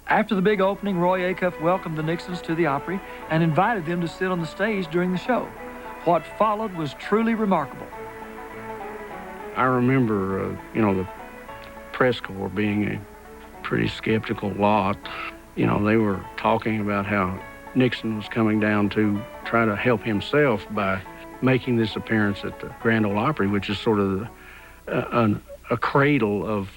After the big opening, Roy Acuff welcomed the Nixons to the Opry and invited them to sit on the stage during the show. What followed was truly remarkable. I remember, the press corps being a pretty skeptical lot. They were talking about how Nixon was coming down to try to help himself by making this appearance at the Grand Ole Opry, which is sort of a cradle of,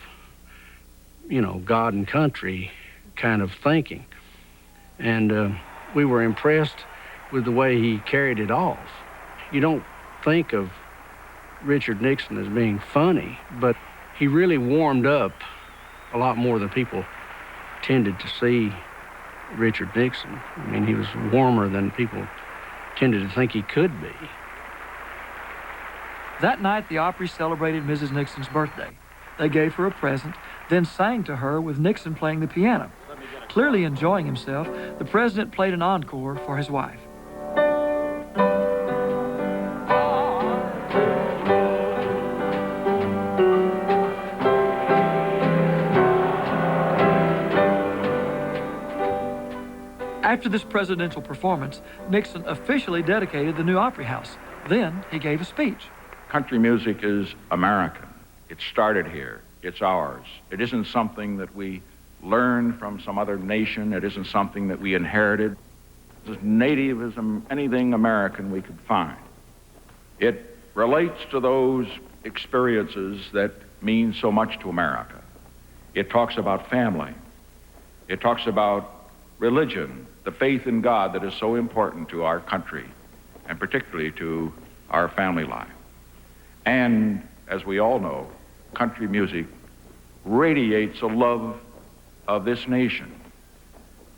God and country kind of thinking. And we were impressed with the way he carried it off. You don't think of Richard Nixon as being funny, but he really warmed up a lot more than people tended to see Richard Nixon. I mean, he was warmer than people tended to think he could be. That night, the Opry celebrated Mrs. Nixon's birthday. They gave her a present, then sang to her with Nixon playing the piano. Clearly enjoying himself, the president played an encore for his wife. After this presidential performance, Nixon officially dedicated the new Opry House. Then he gave a speech. Country music is American. It started here. It's ours. It isn't something that we learned from some other nation. It isn't something that we inherited. It's as native as anything American we could find. It relates to those experiences that mean so much to America. It talks about family. It talks about religion, the faith in God that is so important to our country, and particularly to our family life. And as we all know, country music radiates a love of this nation,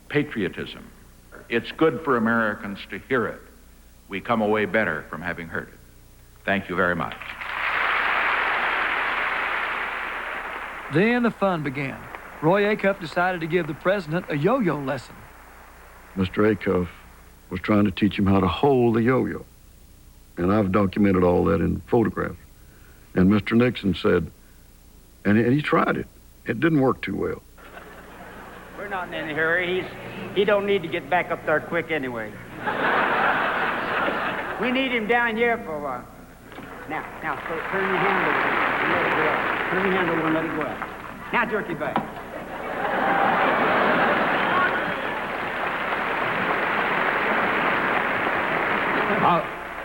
patriotism. It's good for Americans to hear it. We come away better from having heard it. Thank you very much. Then the fun began. Roy Acuff decided to give the president a yo-yo lesson. Mr. Acuff was trying to teach him how to hold the yo-yo. And I've documented all that in photographs. And Mr. Nixon said, and he tried it. It didn't work too well. We're not in any hurry. He don't need to get back up there quick anyway. We need him down here for a while. Now, so turn your hand over and let it go out. Turn your hand over and let it go out. Now jerk it back.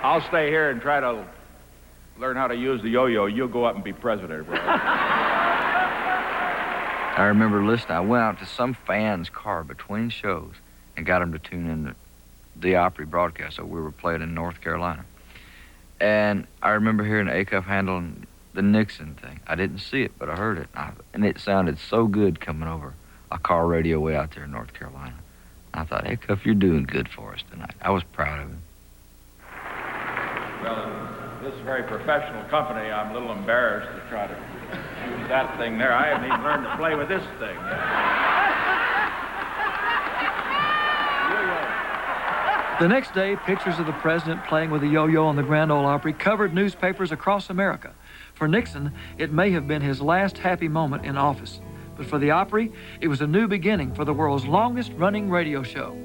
I'll stay here and try to learn how to use the yo-yo. You'll go up and be president, bro. I remember listening. I went out to some fan's car between shows and got him to tune in to the Opry broadcast. So we were playing in North Carolina. And I remember hearing Acuff handling the Nixon thing. I didn't see it, but I heard it. And it sounded so good coming over a car radio way out there in North Carolina. I thought, Acuff, you're doing good for us tonight. I was proud of him. Well, in this very professional company, I'm a little embarrassed to try to use that thing there. I haven't even learned to play with this thing yet. The next day, pictures of the president playing with a yo-yo on the Grand Ole Opry covered newspapers across America. For Nixon, it may have been his last happy moment in office. But for the Opry, it was a new beginning for the world's longest-running radio show.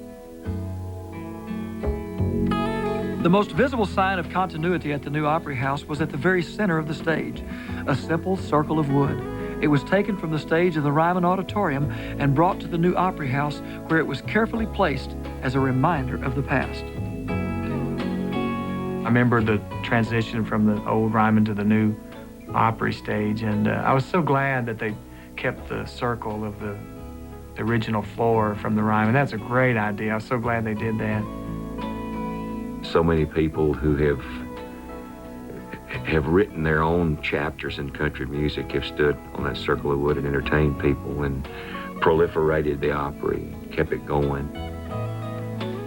The most visible sign of continuity at the new Opry House was at the very center of the stage, a simple circle of wood. It was taken from the stage of the Ryman Auditorium and brought to the new Opry House, where it was carefully placed as a reminder of the past. I remember the transition from the old Ryman to the new Opry stage, and I was so glad that they kept the circle of the original floor from the Ryman. That's a great idea. I was so glad they did that. So many people who have written their own chapters in country music have stood on that circle of wood and entertained people and proliferated the Opry, kept it going.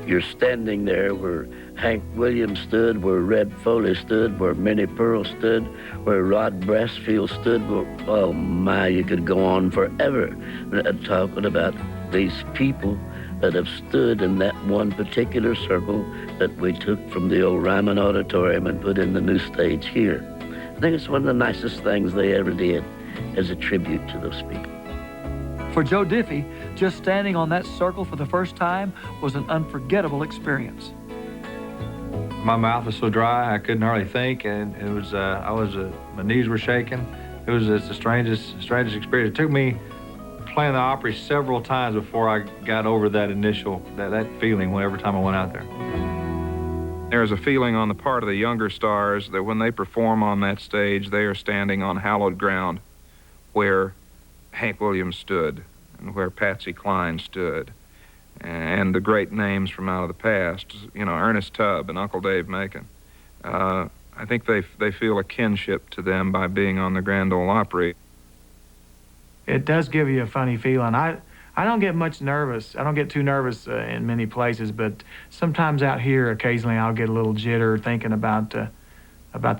You're standing there where Hank Williams stood, where Red Foley stood, where Minnie Pearl stood, where Rod Brasfield stood. Where, oh my, you could go on forever talking about these people that have stood in that one particular circle that we took from the old Ryman Auditorium and put in the new stage here. I think it's one of the nicest things they ever did as a tribute to those people. For Joe Diffie, just standing on that circle for the first time was an unforgettable experience. My mouth was so dry I couldn't hardly think, and it was my knees were shaking. It was just the strangest experience. It took me playing the Opry several times before I got over that initial that feeling every time I went out there. There's a feeling on the part of the younger stars that when they perform on that stage, they are standing on hallowed ground where Hank Williams stood and where Patsy Cline stood and the great names from out of the past, you know, Ernest Tubb and Uncle Dave Macon. I think they feel a kinship to them by being on the Grand Ole Opry. It does give you a funny feeling. I don't get much nervous. I don't get too nervous in many places, but sometimes out here, occasionally I'll get a little jitter thinking about the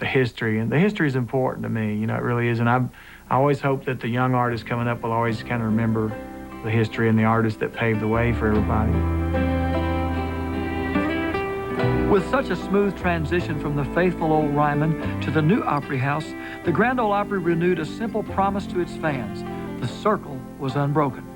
history. And the history is important to me, you know, it really is. And I I always hope that the young artists coming up will always kind of remember the history and the artists that paved the way for everybody. With such a smooth transition from the faithful old Ryman to the new Opry House, the Grand Ole Opry renewed a simple promise to its fans. The circle was unbroken.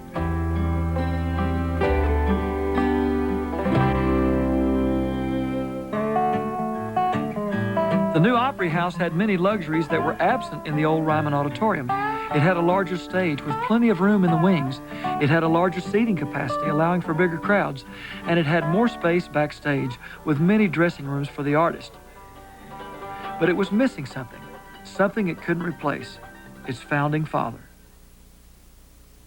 The new Opry House had many luxuries that were absent in the old Ryman Auditorium. It had a larger stage with plenty of room in the wings. It had a larger seating capacity, allowing for bigger crowds. And it had more space backstage with many dressing rooms for the artist. But it was missing something it couldn't replace, its founding father.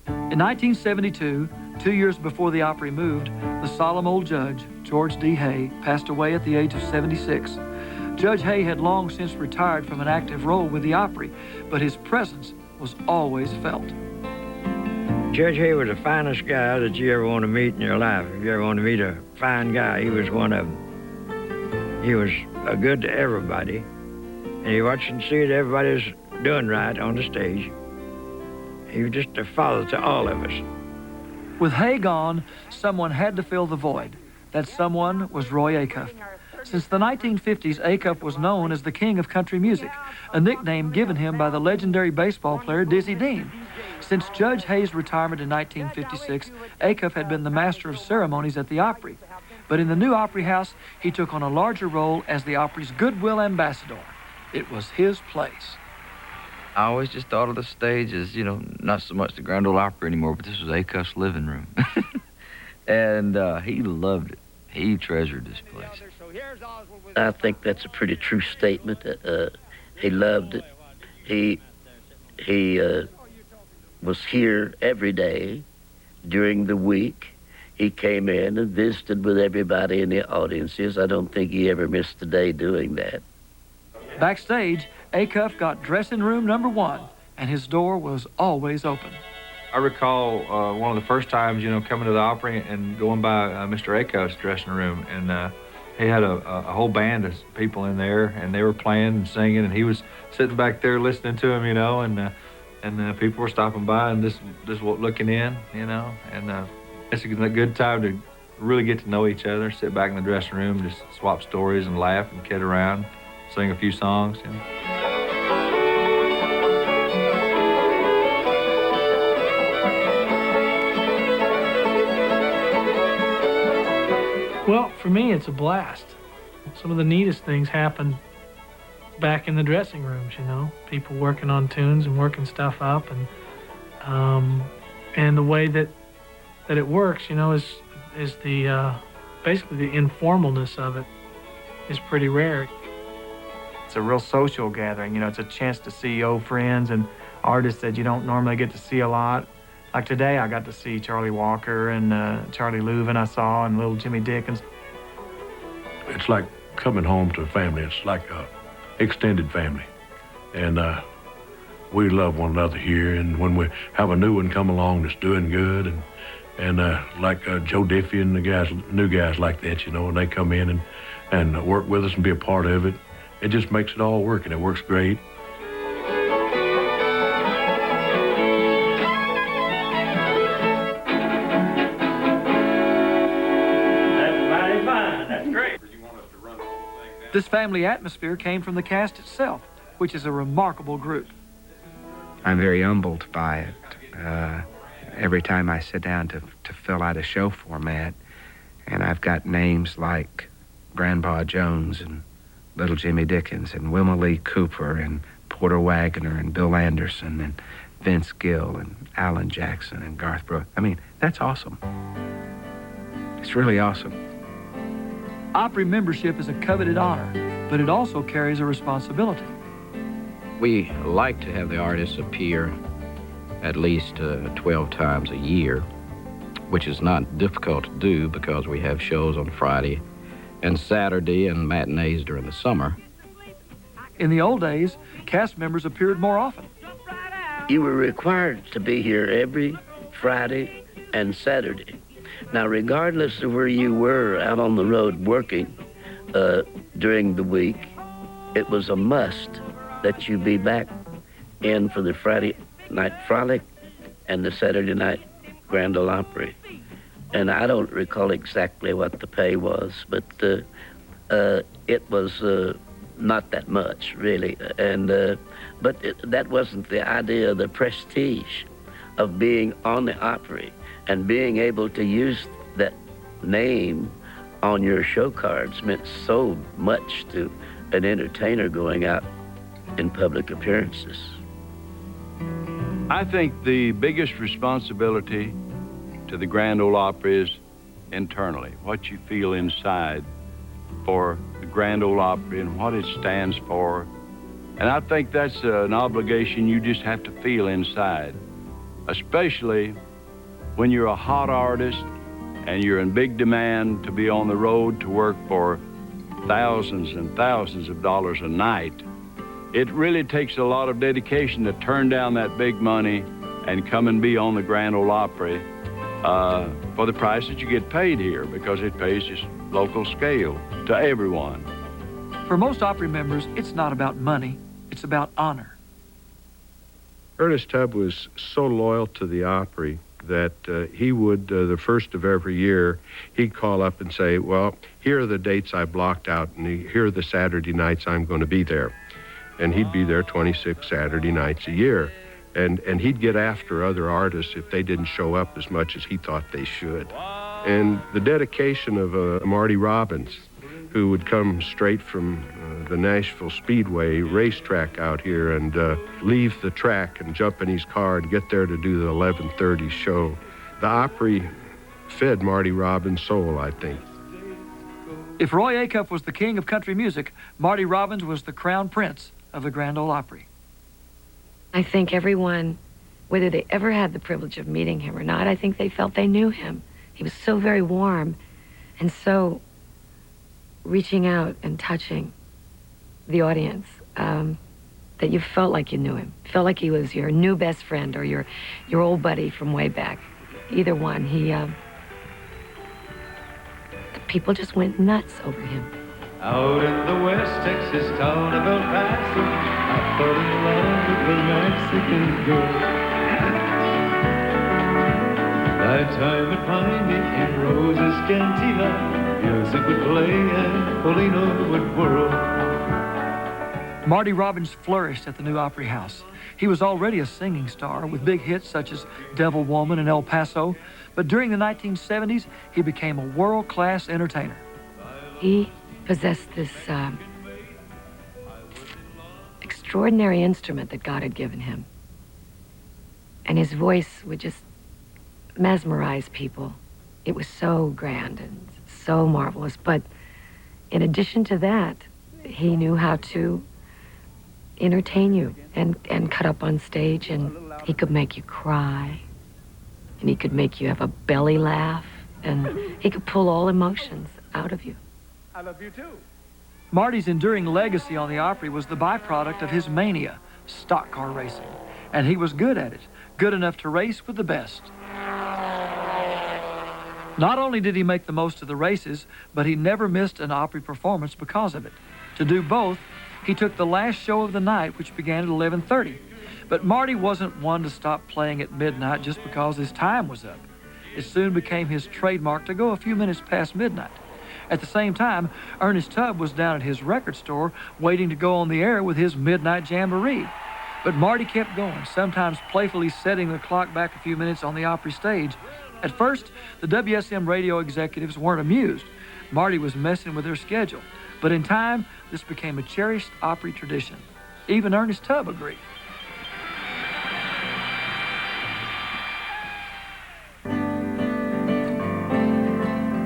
In 1972, 2 years before the Opry moved, the solemn old judge, George D. Hay, passed away at the age of 76. Judge Hay had long since retired from an active role with the Opry, but his presence was always felt. Judge Hay was the finest guy that you ever want to meet in your life. If you ever want to meet a fine guy, he was one of them. He was good to everybody. And he watched and see that everybody was doing right on the stage. He was just a father to all of us. With Hay gone, someone had to fill the void. That someone was Roy Acuff. Since the 1950s, Acuff was known as the king of country music, a nickname given him by the legendary baseball player Dizzy Dean. Since Judge Hay's retirement in 1956, Acuff had been the master of ceremonies at the Opry. But in the new Opry House, he took on a larger role as the Opry's goodwill ambassador. It was his place. I always just thought of the stage as, you know, not so much the Grand Ole Opry anymore, but this was Acuff's living room. And he loved it. He treasured this place. I think that's a pretty true statement. He loved it. He was here every day during the week. He came in and visited with everybody in the audiences. I don't think he ever missed a day doing that. Backstage, Acuff got dressing room number 1, and his door was always open. I recall one of the first times, you know, coming to the Opry and going by Mr. Acuff's dressing room, and he had a whole band of people in there, and they were playing and singing, and he was sitting back there listening to him, you know, and people were stopping by and just looking in, you know, and it's a good time to really get to know each other, sit back in the dressing room, just swap stories and laugh and kid around, sing a few songs, you know. Well, for me, it's a blast. Some of the neatest things happen back in the dressing rooms, you know. People working on tunes and working stuff up, and the way that it works, you know, is the basically the informalness of it is pretty rare. It's a real social gathering, you know. It's a chance to see old friends and artists that you don't normally get to see a lot. Like today, I got to see Charlie Walker and Charlie Louvin I saw, and little Jimmy Dickens. It's like coming home to a family. It's like a extended family. And we love one another here. And when we have a new one come along that's doing good, and like Joe Diffie and the guys, new guys like that, you know, and they come in and work with us and be a part of it, it just makes it all work, and it works great. This family atmosphere came from the cast itself, which is a remarkable group. I'm very humbled by it. Every time I sit down to fill out a show format, and I've got names like Grandpa Jones and Little Jimmy Dickens and Wilma Lee Cooper and Porter Wagoner and Bill Anderson and Vince Gill and Alan Jackson and Garth Brooks. I mean, that's awesome. It's really awesome. Opry membership is a coveted honor, but it also carries a responsibility. We like to have the artists appear at least 12 times a year, which is not difficult to do because we have shows on Friday and Saturday and matinees during the summer. In the old days, cast members appeared more often. You were required to be here every Friday and Saturday. Now, regardless of where you were out on the road working during the week, it was a must that you be back in for the Friday night frolic and the Saturday night Grand Ole Opry. And I don't recall exactly what the pay was, but it was not that much, really. But that wasn't the idea. The prestige of being on the Opry and being able to use that name on your show cards meant so much to an entertainer going out in public appearances. I think the biggest responsibility to the Grand Ole Opry is internally, what you feel inside for the Grand Ole Opry and what it stands for. And I think that's an obligation you just have to feel inside, especially when you're a hot artist and you're in big demand to be on the road to work for thousands and thousands of dollars a night. It really takes a lot of dedication to turn down that big money and come and be on the Grand Ole Opry for the price that you get paid here, because it pays just local scale to everyone. For most Opry members, it's not about money, it's about honor. Ernest Tubb was so loyal to the Opry that he would, the first of every year, he'd call up and say, well, here are the dates I blocked out, and here are the Saturday nights I'm going to be there. And he'd be there 26 Saturday nights a year. And he'd get after other artists if they didn't show up as much as he thought they should. And the dedication of Marty Robbins, who would come straight from the Nashville Speedway racetrack out here and leave the track and jump in his car and get there to do the 11:30 show. The Opry fed Marty Robbins' soul, I think. If Roy Acuff was the king of country music, Marty Robbins was the crown prince of the Grand Ole Opry. I think everyone, whether they ever had the privilege of meeting him or not, I think they felt they knew him. He was so very warm and so reaching out and touching the audience that you felt like you knew him. Felt like he was your new best friend or your old buddy from way back. Either one. The people just went nuts over him. Out in the West Texas town of El Paso, I fell in love with a Mexican girl. Nighttime at Piney in Rose's Cantina, music would play and Polino would whirl. Marty Robbins flourished at the new Opry House. He was already a singing star with big hits such as Devil Woman and El Paso, but during the 1970s, he became a world-class entertainer. He possessed this extraordinary instrument that God had given him. And his voice would just mesmerize people. It was so grand and so marvelous. But in addition to that, he knew how to entertain you and cut up on stage, and he could make you cry, and he could make you have a belly laugh, and he could pull all emotions out of you. I love you too. Marty's enduring legacy on the Opry was the byproduct of his mania, stock car racing. And he was good at it, good enough to race with the best. Not only did he make the most of the races, but he never missed an Opry performance because of it. To do both, he took the last show of the night, which began at 11:30. But Marty wasn't one to stop playing at midnight just because his time was up. It soon became his trademark to go a few minutes past midnight. At the same time, Ernest Tubb was down at his record store waiting to go on the air with his midnight jamboree. But Marty kept going, sometimes playfully setting the clock back a few minutes on the Opry stage. At first, the WSM radio executives weren't amused. Marty was messing with their schedule. But in time, this became a cherished Opry tradition. Even Ernest Tubb agreed.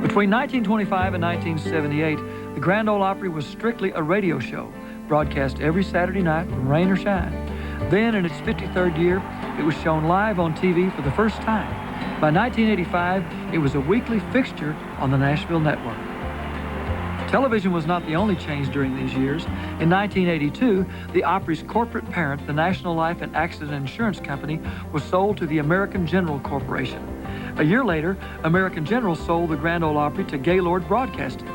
Between 1925 and 1978, the Grand Ole Opry was strictly a radio show, broadcast every Saturday night, rain or shine. Then, in its 53rd year, it was shown live on TV for the first time. By 1985, it was a weekly fixture on the Nashville network. Television was not the only change during these years. In 1982, the Opry's corporate parent, the National Life and Accident Insurance Company, was sold to the American General Corporation. A year later, American General sold the Grand Ole Opry to Gaylord Broadcasting.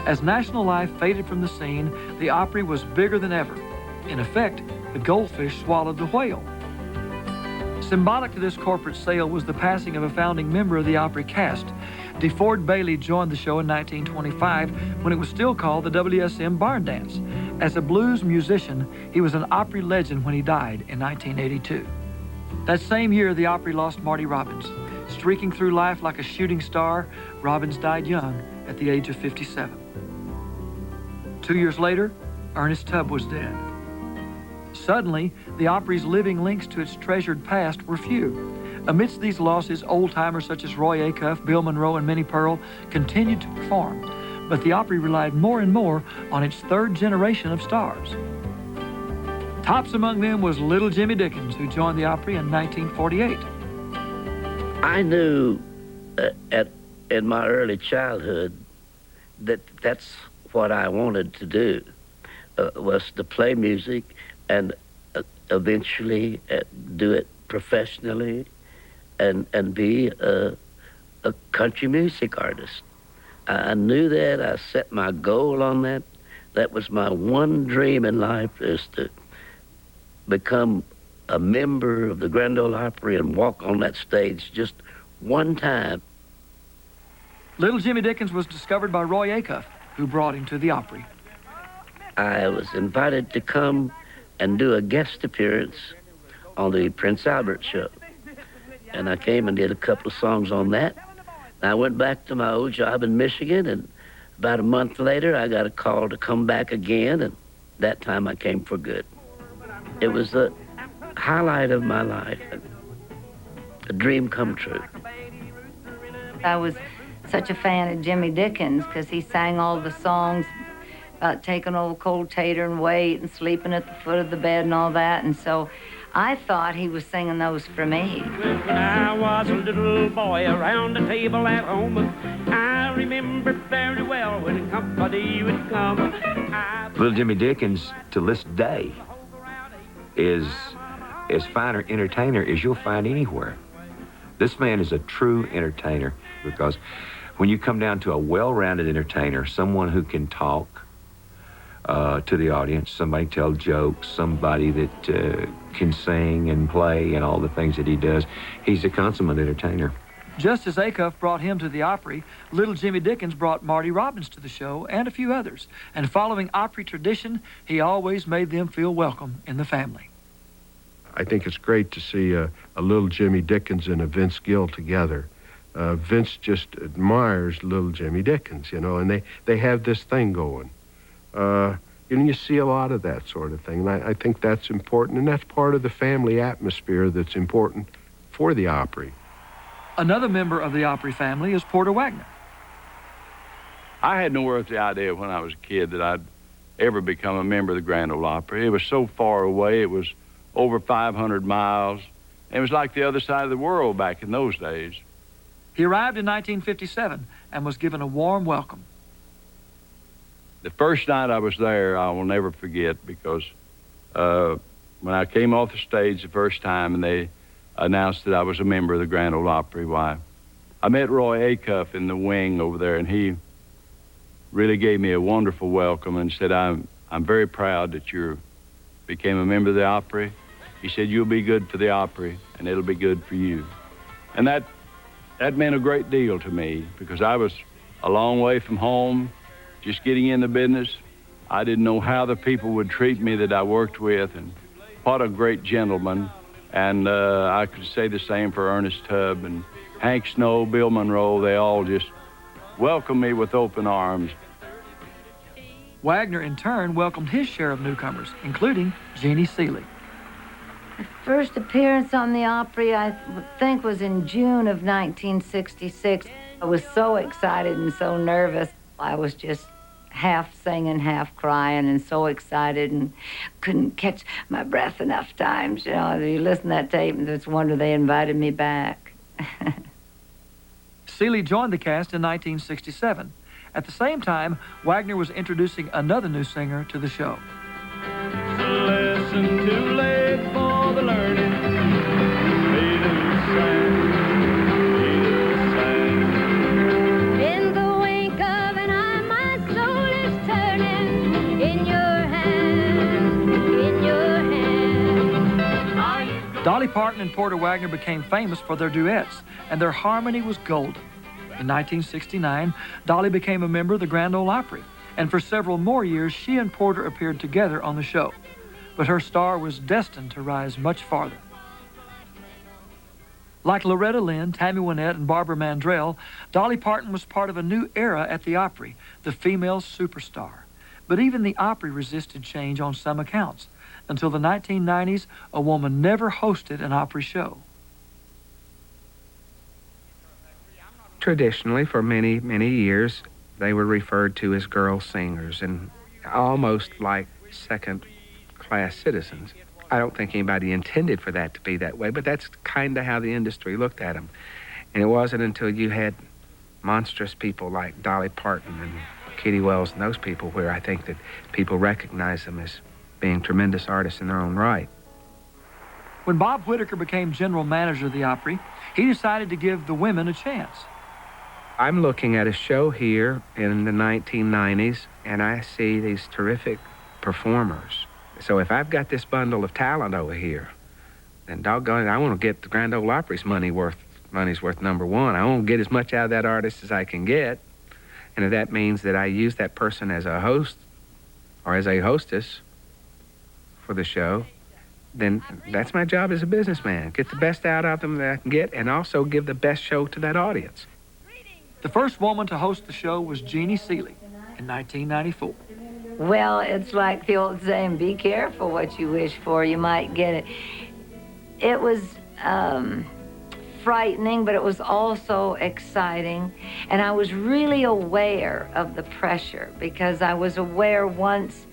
As National Life faded from the scene, the Opry was bigger than ever. In effect, the goldfish swallowed the whale. Symbolic to this corporate sale was the passing of a founding member of the Opry cast. DeFord Bailey joined the show in 1925 when it was still called the WSM Barn Dance. As a blues musician, he was an Opry legend when he died in 1982. That same year, the Opry lost Marty Robbins. Streaking through life like a shooting star, Robbins died young at the age of 57. 2 years later, Ernest Tubb was dead. Suddenly, the Opry's living links to its treasured past were few. Amidst these losses, old-timers such as Roy Acuff, Bill Monroe, and Minnie Pearl continued to perform, but the Opry relied more and more on its third generation of stars. Tops among them was little Jimmy Dickens, who joined the Opry in 1948. I knew in my early childhood that that's what I wanted to do, was to play music and eventually do it professionally and be a country music artist. I knew that. I set my goal on that. That was my one dream in life, is to become a member of the Grand Ole Opry and walk on that stage just one time. Little Jimmy Dickens was discovered by Roy Acuff, who brought him to the Opry. I was invited to come and do a guest appearance on the Prince Albert show. And I came and did a couple of songs on that. And I went back to my old job in Michigan, and about a month later, I got a call to come back again, and that time I came for good. It was the highlight of my life, a dream come true. I was such a fan of Jimmy Dickens because he sang all the songs about taking old cold tater and weight and sleeping at the foot of the bed and all that, and so I thought he was singing those for me. When I was a little boy around the table at home, I remember very well when company would come. Little Jimmy Dickens, to this day, is as fine an entertainer as you'll find anywhere. This man is a true entertainer, because when you come down to a well-rounded entertainer, someone who can talk to the audience, somebody tell jokes, somebody that can sing and play and all the things that he does, he's a consummate entertainer. Just as Acuff brought him to the Opry, little Jimmy Dickens brought Marty Robbins to the show and a few others. And following Opry tradition, he always made them feel welcome in the family. I think it's great to see a little Jimmy Dickens and a Vince Gill together. Vince just admires little Jimmy Dickens, you know, and they have this thing going. And you see a lot of that sort of thing. And I think that's important, and that's part of the family atmosphere that's important for the Opry. Another member of the Opry family is Porter Wagoner. I had no earthly idea when I was a kid that I'd ever become a member of the Grand Ole Opry. It was so far away. It was over 500 miles. It was like the other side of the world back in those days. He arrived in 1957 and was given a warm welcome. The first night I was there, I will never forget, because when I came off the stage the first time and they announced that I was a member of the Grand Ole Opry, why, I met Roy Acuff in the wing over there, and he really gave me a wonderful welcome and said, I'm very proud that you became a member of the Opry. He said, you'll be good for the Opry, and it'll be good for you. And that meant a great deal to me, because I was a long way from home, just getting in the business. I didn't know how the people would treat me that I worked with, and what a great gentleman. And I could say the same for Ernest Tubb and Hank Snow, Bill Monroe. They all just welcomed me with open arms. Wagoner, in turn, welcomed his share of newcomers, including Jeannie Seely. The first appearance on the Opry, I think, was in June of 1966. I was so excited and so nervous. I was just half singing, half crying, and so excited, and couldn't catch my breath enough times. You know, you listen to that tape, and it's a wonder they invited me back. Seely joined the cast in 1967. At the same time, Wagoner was introducing another new singer to the show. It's a lesson too late for the learning. In the wink of an eye, my soul is turning. In your hand, in your hand. and Porter Wagner became famous for their duets, and their harmony was golden. In 1969, Dolly became a member of the Grand Ole Opry, and for several more years, she and Porter appeared together on the show. But her star was destined to rise much farther. Like Loretta Lynn, Tammy Wynette, and Barbara Mandrell, Dolly Parton was part of a new era at the Opry, the female superstar. But even the Opry resisted change on some accounts. Until the 1990s, a woman never hosted an Opry show. Traditionally, for many, many years, they were referred to as girl singers and almost like second-class citizens. I don't think anybody intended for that to be that way, but that's kind of how the industry looked at them. And it wasn't until you had monstrous people like Dolly Parton and Katie Wells and those people where I think that people recognized them as being tremendous artists in their own right. When Bob Whitaker became general manager of the Opry, he decided to give the women a chance. I'm looking at a show here in the 1990s, and I see these terrific performers. So if I've got this bundle of talent over here, then doggone it, I want to get the Grand Ole Opry's money's worth number one. I want to get as much out of that artist as I can get. And if that means that I use that person as a host or as a hostess for the show, then that's my job as a businessman. Get the best out of them that I can get and also give the best show to that audience. The first woman to host the show was Jeannie Seeley in 1994. Well, it's like the old saying, be careful what you wish for, you might get it. It was frightening, but it was also exciting. And I was really aware of the pressure because I was aware once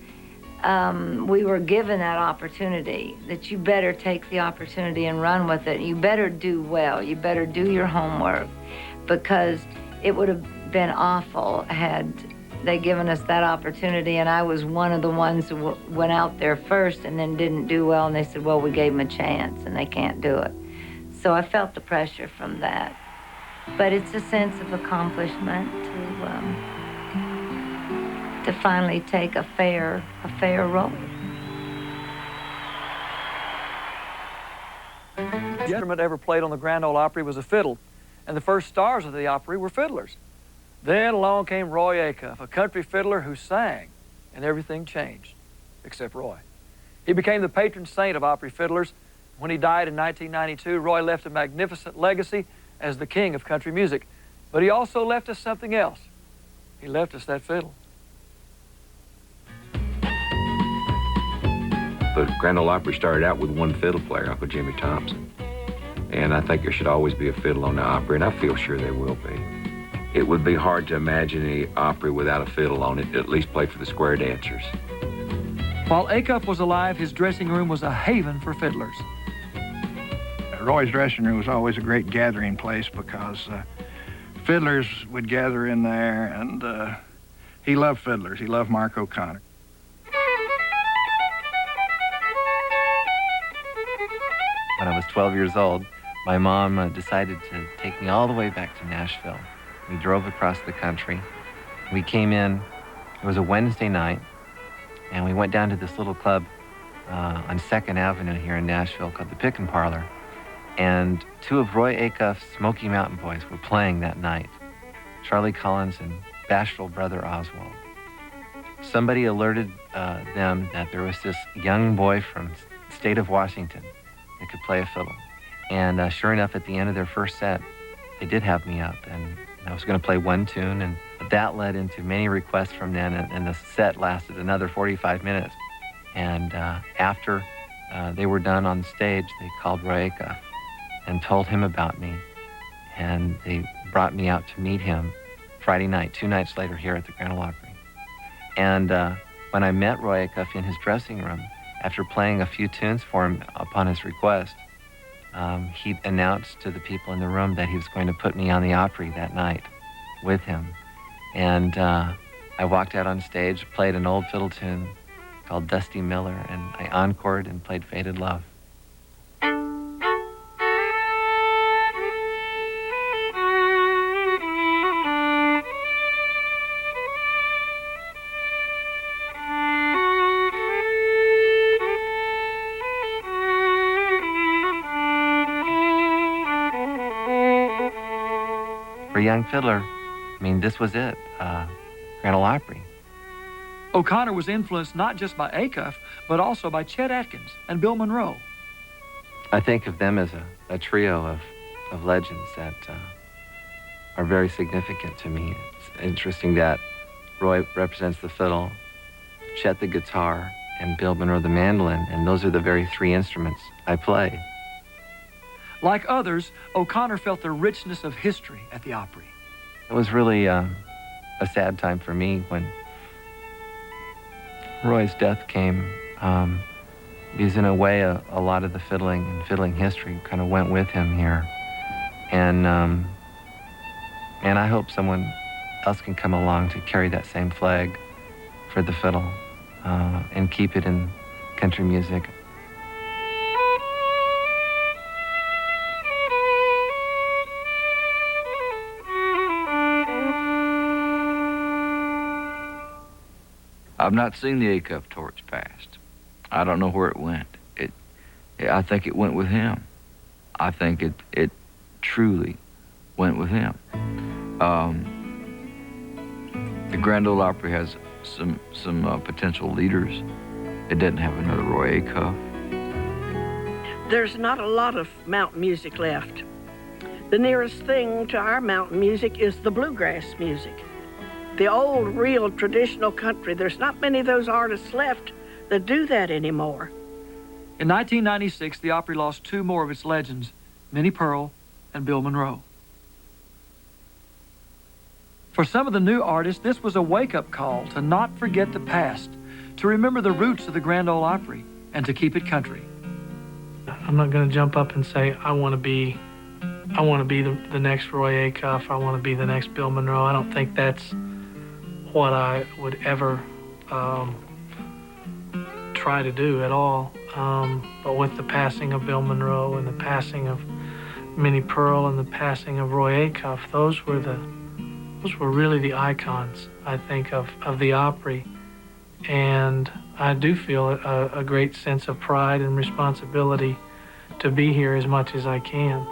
we were given that opportunity that you better take the opportunity and run with it. You better do well. You better do your homework because it would have been awful had they given us that opportunity, and I was one of the ones who went out there first and then didn't do well, and they said, well, we gave them a chance, and they can't do it. So I felt the pressure from that. But it's a sense of accomplishment to finally take a fair role. The instrument ever played on the Grand Ole Opry was a fiddle, and the first stars of the Opry were fiddlers. Then along came Roy Acuff, a country fiddler who sang, and everything changed, except Roy. He became the patron saint of Opry fiddlers. When he died in 1992, Roy left a magnificent legacy as the king of country music. But he also left us something else. He left us that fiddle. The Grand Ole Opry started out with one fiddle player, Uncle Jimmy Thompson. And I think there should always be a fiddle on the Opry, and I feel sure there will be. It would be hard to imagine any Opry without a fiddle on it, at least play for the square dancers. While Acuff was alive, his dressing room was a haven for fiddlers. Roy's dressing room was always a great gathering place because fiddlers would gather in there, and he loved fiddlers. He loved Mark O'Connor. When I was 12 years old, my mom decided to take me all the way back to Nashville. We drove across the country. We came in, it was a Wednesday night, and we went down to this little club on 2nd Avenue here in Nashville called the Pick and Parlor. And two of Roy Acuff's Smoky Mountain Boys were playing that night, Charlie Collins and bashful brother Oswald. Somebody alerted them that there was this young boy from the state of Washington that could play a fiddle. And sure enough, at the end of their first set, they did have me up, and I was going to play one tune, and that led into many requests from them, and the set lasted another 45 minutes. And after they were done on stage, they called Roy Acuff and told him about me, and they brought me out to meet him Friday night, 2 nights later here at the Grand Ole Opry. And when I met Roy Acuff in his dressing room, after playing a few tunes for him upon his request, he announced to the people in the room that he was going to put me on the Opry that night with him. And I walked out on stage, played an old fiddle tune called Dusty Miller, and I encored and played Faded Love. For a young fiddler, I mean, this was it, Grand Ole Opry. O'Connor was influenced not just by Acuff, but also by Chet Atkins and Bill Monroe. I think of them as a trio of legends that are very significant to me. It's interesting that Roy represents the fiddle, Chet the guitar, and Bill Monroe the mandolin, and those are the very three instruments I play. Like others, O'Connor felt the richness of history at the Opry. It was really a sad time for me when Roy's death came, because in a way, a lot of the fiddling history kind of went with him here. And I hope someone else can come along to carry that same flag for the fiddle and keep it in country music. I've not seen the Acuff torch passed. I don't know where it went. I think it went with him. I think it truly went with him. The Grand Ole Opry has some potential leaders. It doesn't have another Roy Acuff. There's not a lot of mountain music left. The nearest thing to our mountain music is the bluegrass music. The old, real, traditional country, there's not many of those artists left that do that anymore. In 1996, the Opry lost two more of its legends, Minnie Pearl and Bill Monroe. For some of the new artists, this was a wake-up call to not forget the past, to remember the roots of the Grand Ole Opry, and to keep it country. I'm not going to jump up and say, I want to be the next Roy Acuff, I want to be the next Bill Monroe. I don't think that's what I would ever try to do at all. But with the passing of Bill Monroe and the passing of Minnie Pearl and the passing of Roy Acuff, those were really the icons, I think, of the Opry. And I do feel a great sense of pride and responsibility to be here as much as I can.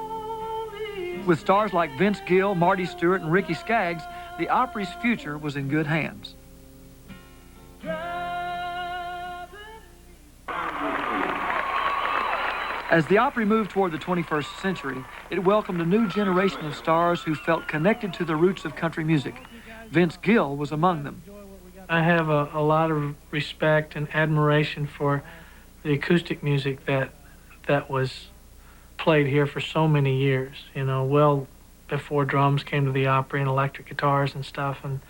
With stars like Vince Gill, Marty Stewart, and Ricky Skaggs, the Opry's future was in good hands. As the Opry moved toward the 21st century, it welcomed a new generation of stars who felt connected to the roots of country music. Vince Gill was among them. I have a lot of respect and admiration for the acoustic music that was played here for so many years, you know, well before drums came to the Opry and electric guitars and stuff. And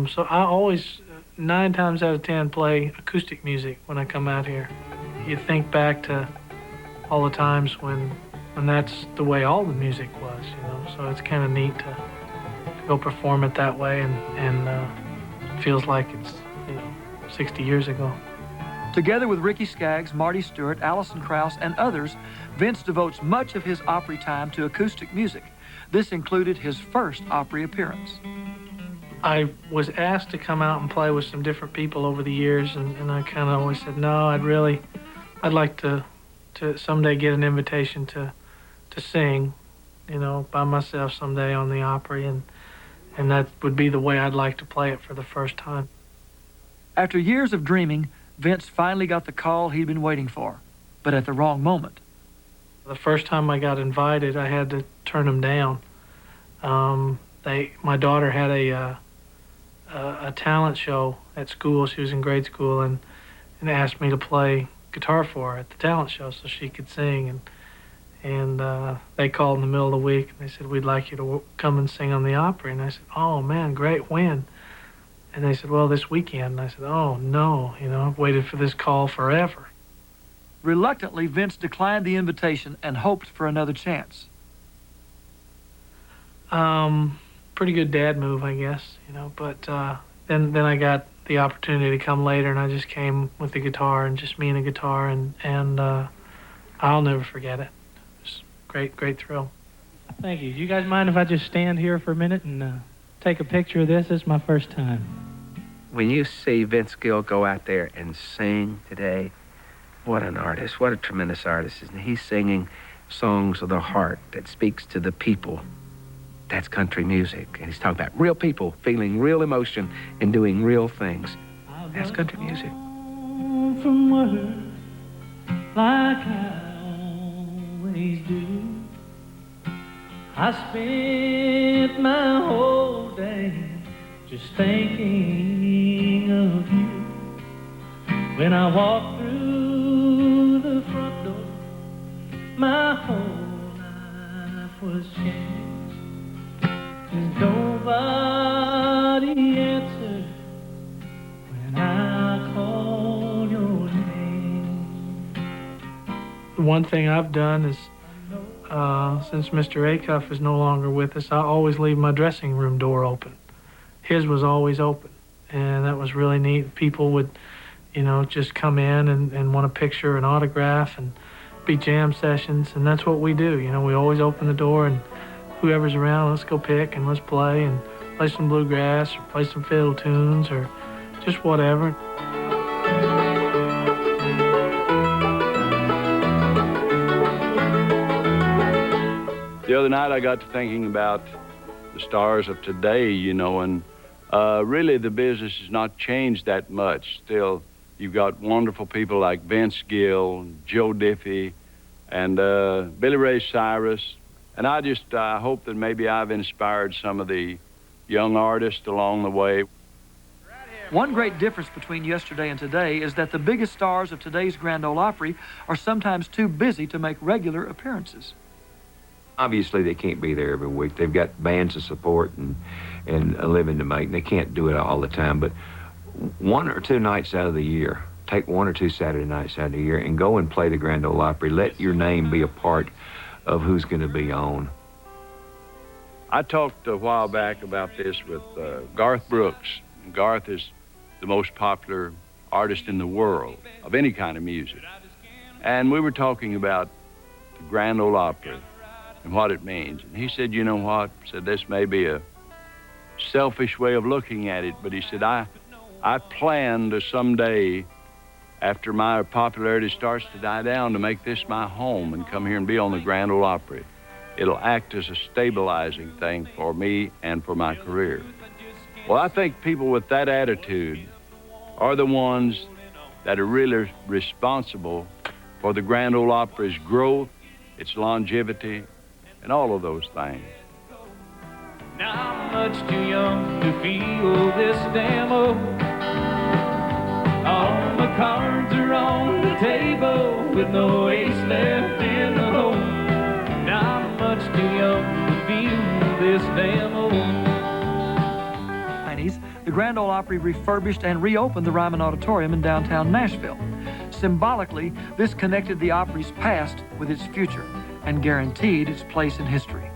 so I always, 9 times out of 10, play acoustic music when I come out here. You think back to all the times when that's the way all the music was, you know, so it's kind of neat to go perform it that way, and it feels like it's, you know, 60 years ago. Together with Ricky Skaggs, Marty Stewart, Alison Krauss, and others, Vince devotes much of his Opry time to acoustic music. This included his first Opry appearance. I was asked to come out and play with some different people over the years, and I kind of always said, no, I'd like to someday get an invitation to sing, you know, by myself someday on the Opry, and that would be the way I'd like to play it for the first time. After years of dreaming, Vince finally got the call he'd been waiting for, but at the wrong moment. The first time I got invited, I had to turn them down. My daughter had a talent show at school. She was in grade school, and asked me to play guitar for her at the talent show so she could sing. And they called in the middle of the week, and they said, we'd like you to come and sing on the Opry. And I said, oh, man, great, when? And they said, well, this weekend. And I said, oh, no, you know, I've waited for this call forever. Reluctantly, Vince declined the invitation and hoped for another chance. Pretty good dad move, I guess, you know, but then I got the opportunity to come later, and I just came with the guitar, and just me and a guitar, and I'll never forget it. It was a great thrill. Thank you. Do you guys mind if I just stand here for a minute and take a picture of this? It's my first time. When you see Vince Gill go out there and sing today, what an artist, what a tremendous artist. And he's singing songs of the heart that speaks to the people that's country music. And he's talking about real people feeling real emotion and doing real things. That's country music. From work like I always do. I spent my whole day just thinking of you. When I walked through the front door, my whole life was changed. 'Cause nobody answered when I called your name. One thing I've done is, since Mr. Acuff is no longer with us, I always leave my dressing room door open. His was always open, and that was really neat. People would, you know, just come in and want a picture, an autograph, and be jam sessions, and that's what we do. You know, we always open the door, and whoever's around, let's go pick and let's play some bluegrass or play some fiddle tunes or just whatever. The other night I got to thinking about the stars of today, you know, and really the business has not changed that much. Still, you've got wonderful people like Vince Gill, Joe Diffie, and Billy Ray Cyrus. And I just hope that maybe I've inspired some of the young artists along the way. One great difference between yesterday and today is that the biggest stars of today's Grand Ole Opry are sometimes too busy to make regular appearances. Obviously, they can't be there every week. They've got bands to support and a living to make, and they can't do it all the time. But 1 or 2 nights out of the year, take 1 or 2 Saturday nights out of the year and go and play the Grand Ole Opry. Let your name be a part of who's going to be on. I talked a while back about this with Garth Brooks. Garth is the most popular artist in the world of any kind of music. And we were talking about the Grand Ole Opry and what it means. And he said, you know what? Said this may be a selfish way of looking at it, but he said, I plan to someday, after my popularity starts to die down, to make this my home and come here and be on the Grand Ole Opry. It'll act as a stabilizing thing for me and for my career. Well, I think people with that attitude are the ones that are really responsible for the Grand Ole Opry's growth, its longevity, and all of those things. Now I'm much too young to feel this damn old. All my cards are on the table with no ace left in the hole. Now I'm much too young to feel this damn old. The Grand Ole Opry refurbished and reopened the Ryman Auditorium in downtown Nashville. Symbolically, this connected the Opry's past with its future and guaranteed its place in history.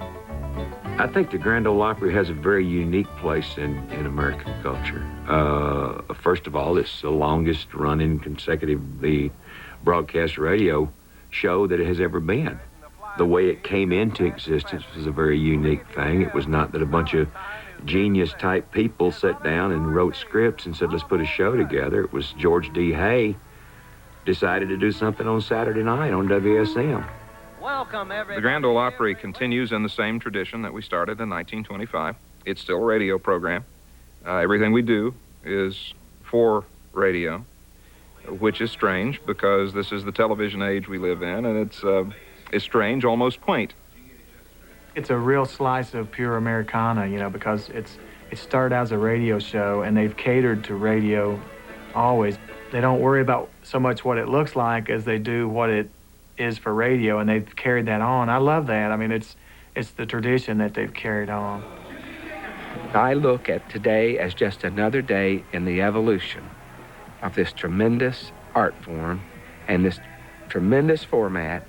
I think the Grand Ole Opry has a very unique place in American culture. First of all, it's the longest running consecutively broadcast radio show that it has ever been. The way it came into existence was a very unique thing. It was not that a bunch of genius type people sat down and wrote scripts and said, let's put a show together. It was George D. Hay decided to do something on Saturday night on WSM. Welcome, everybody. The Grand Ole Opry continues in the same tradition that we started in 1925. It's still a radio program. Everything we do is for radio, which is strange because this is the television age we live in, and it's strange, almost quaint. It's a real slice of pure Americana, you know, because it started as a radio show, and they've catered to radio always. They don't worry about so much what it looks like as they do what it is for radio, and they've carried that on. I love that. I mean, it's the tradition that they've carried on. I look at today as just another day in the evolution of this tremendous art form and this tremendous format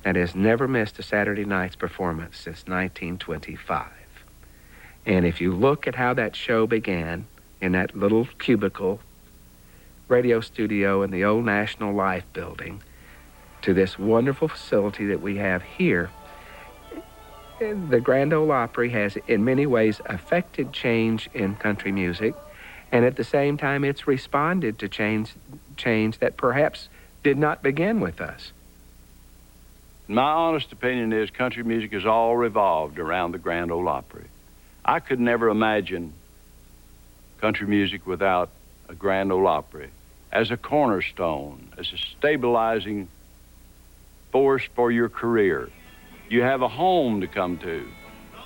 that has never missed a Saturday night's performance since 1925. And if you look at how that show began in that little cubicle radio studio in the old National Life building to this wonderful facility that we have here, the Grand Ole Opry has in many ways affected change in country music, and at the same time it's responded to change that perhaps did not begin with us. My honest opinion is country music has all revolved around the Grand Ole Opry. I could never imagine country music without a Grand Ole Opry as a cornerstone, as a stabilizing force for your career. You have a home to come to.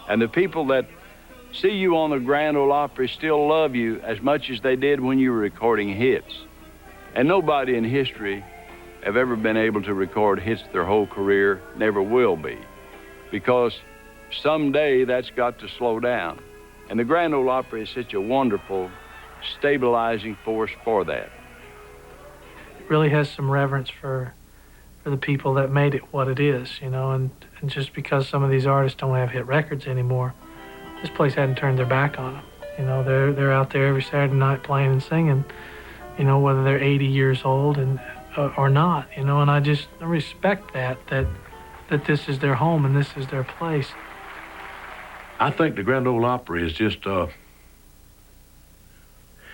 And the people that see you on the Grand Ole Opry still love you as much as they did when you were recording hits. And nobody in history have ever been able to record hits their whole career, never will be, because someday that's got to slow down. And the Grand Ole Opry is such a wonderful, stabilizing force for that. It really has some reverence for the people that made it what it is, you know, and just because some of these artists don't have hit records anymore, this place hadn't turned their back on them. You know, they're out there every Saturday night playing and singing, you know, whether they're 80 years old and or not, you know, and I respect that this is their home and this is their place. I think the Grand Ole Opry is just,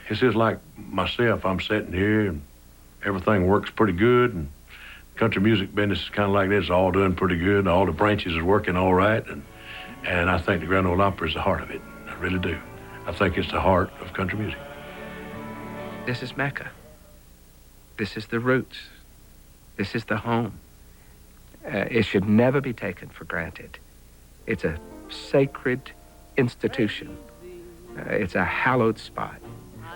it's just like myself. I'm sitting here and everything works pretty good, and country music business is kind of like this, it's all doing pretty good, and all the branches is working all right, and I think the Grand Ole Opry is the heart of it. I really do. I think it's the heart of country music. This is Mecca. This is the roots. This is the home. It should never be taken for granted. It's a sacred institution. It's a hallowed spot.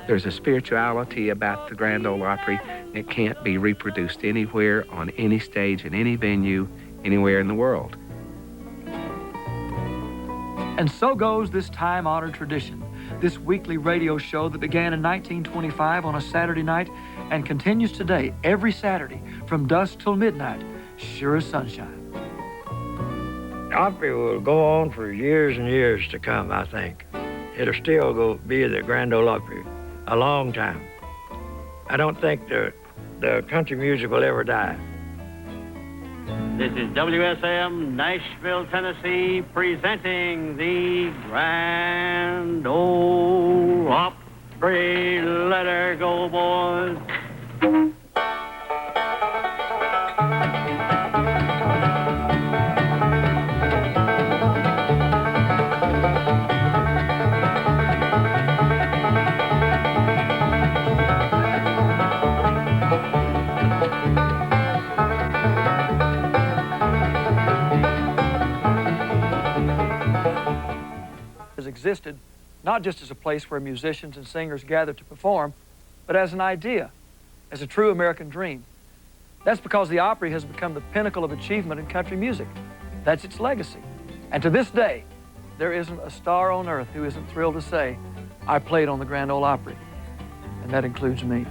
There's a spirituality about the Grand Ole Opry that can't be reproduced anywhere, on any stage, in any venue, anywhere in the world. And so goes this time-honored tradition, this weekly radio show that began in 1925 on a Saturday night and continues today, every Saturday, from dusk till midnight, sure as sunshine. Opry will go on for years and years to come, I think. It'll still be the Grand Ole Opry a long time. I don't think the country music will ever die. This is WSM Nashville, Tennessee, presenting the Grand Ole Opry. Let her go, boys. Existed not just as a place where musicians and singers gathered to perform, but as an idea, as a true American dream. That's because the Opry has become the pinnacle of achievement in country music. That's its legacy. And to this day, there isn't a star on earth who isn't thrilled to say, I played on the Grand Ole Opry. And that includes me.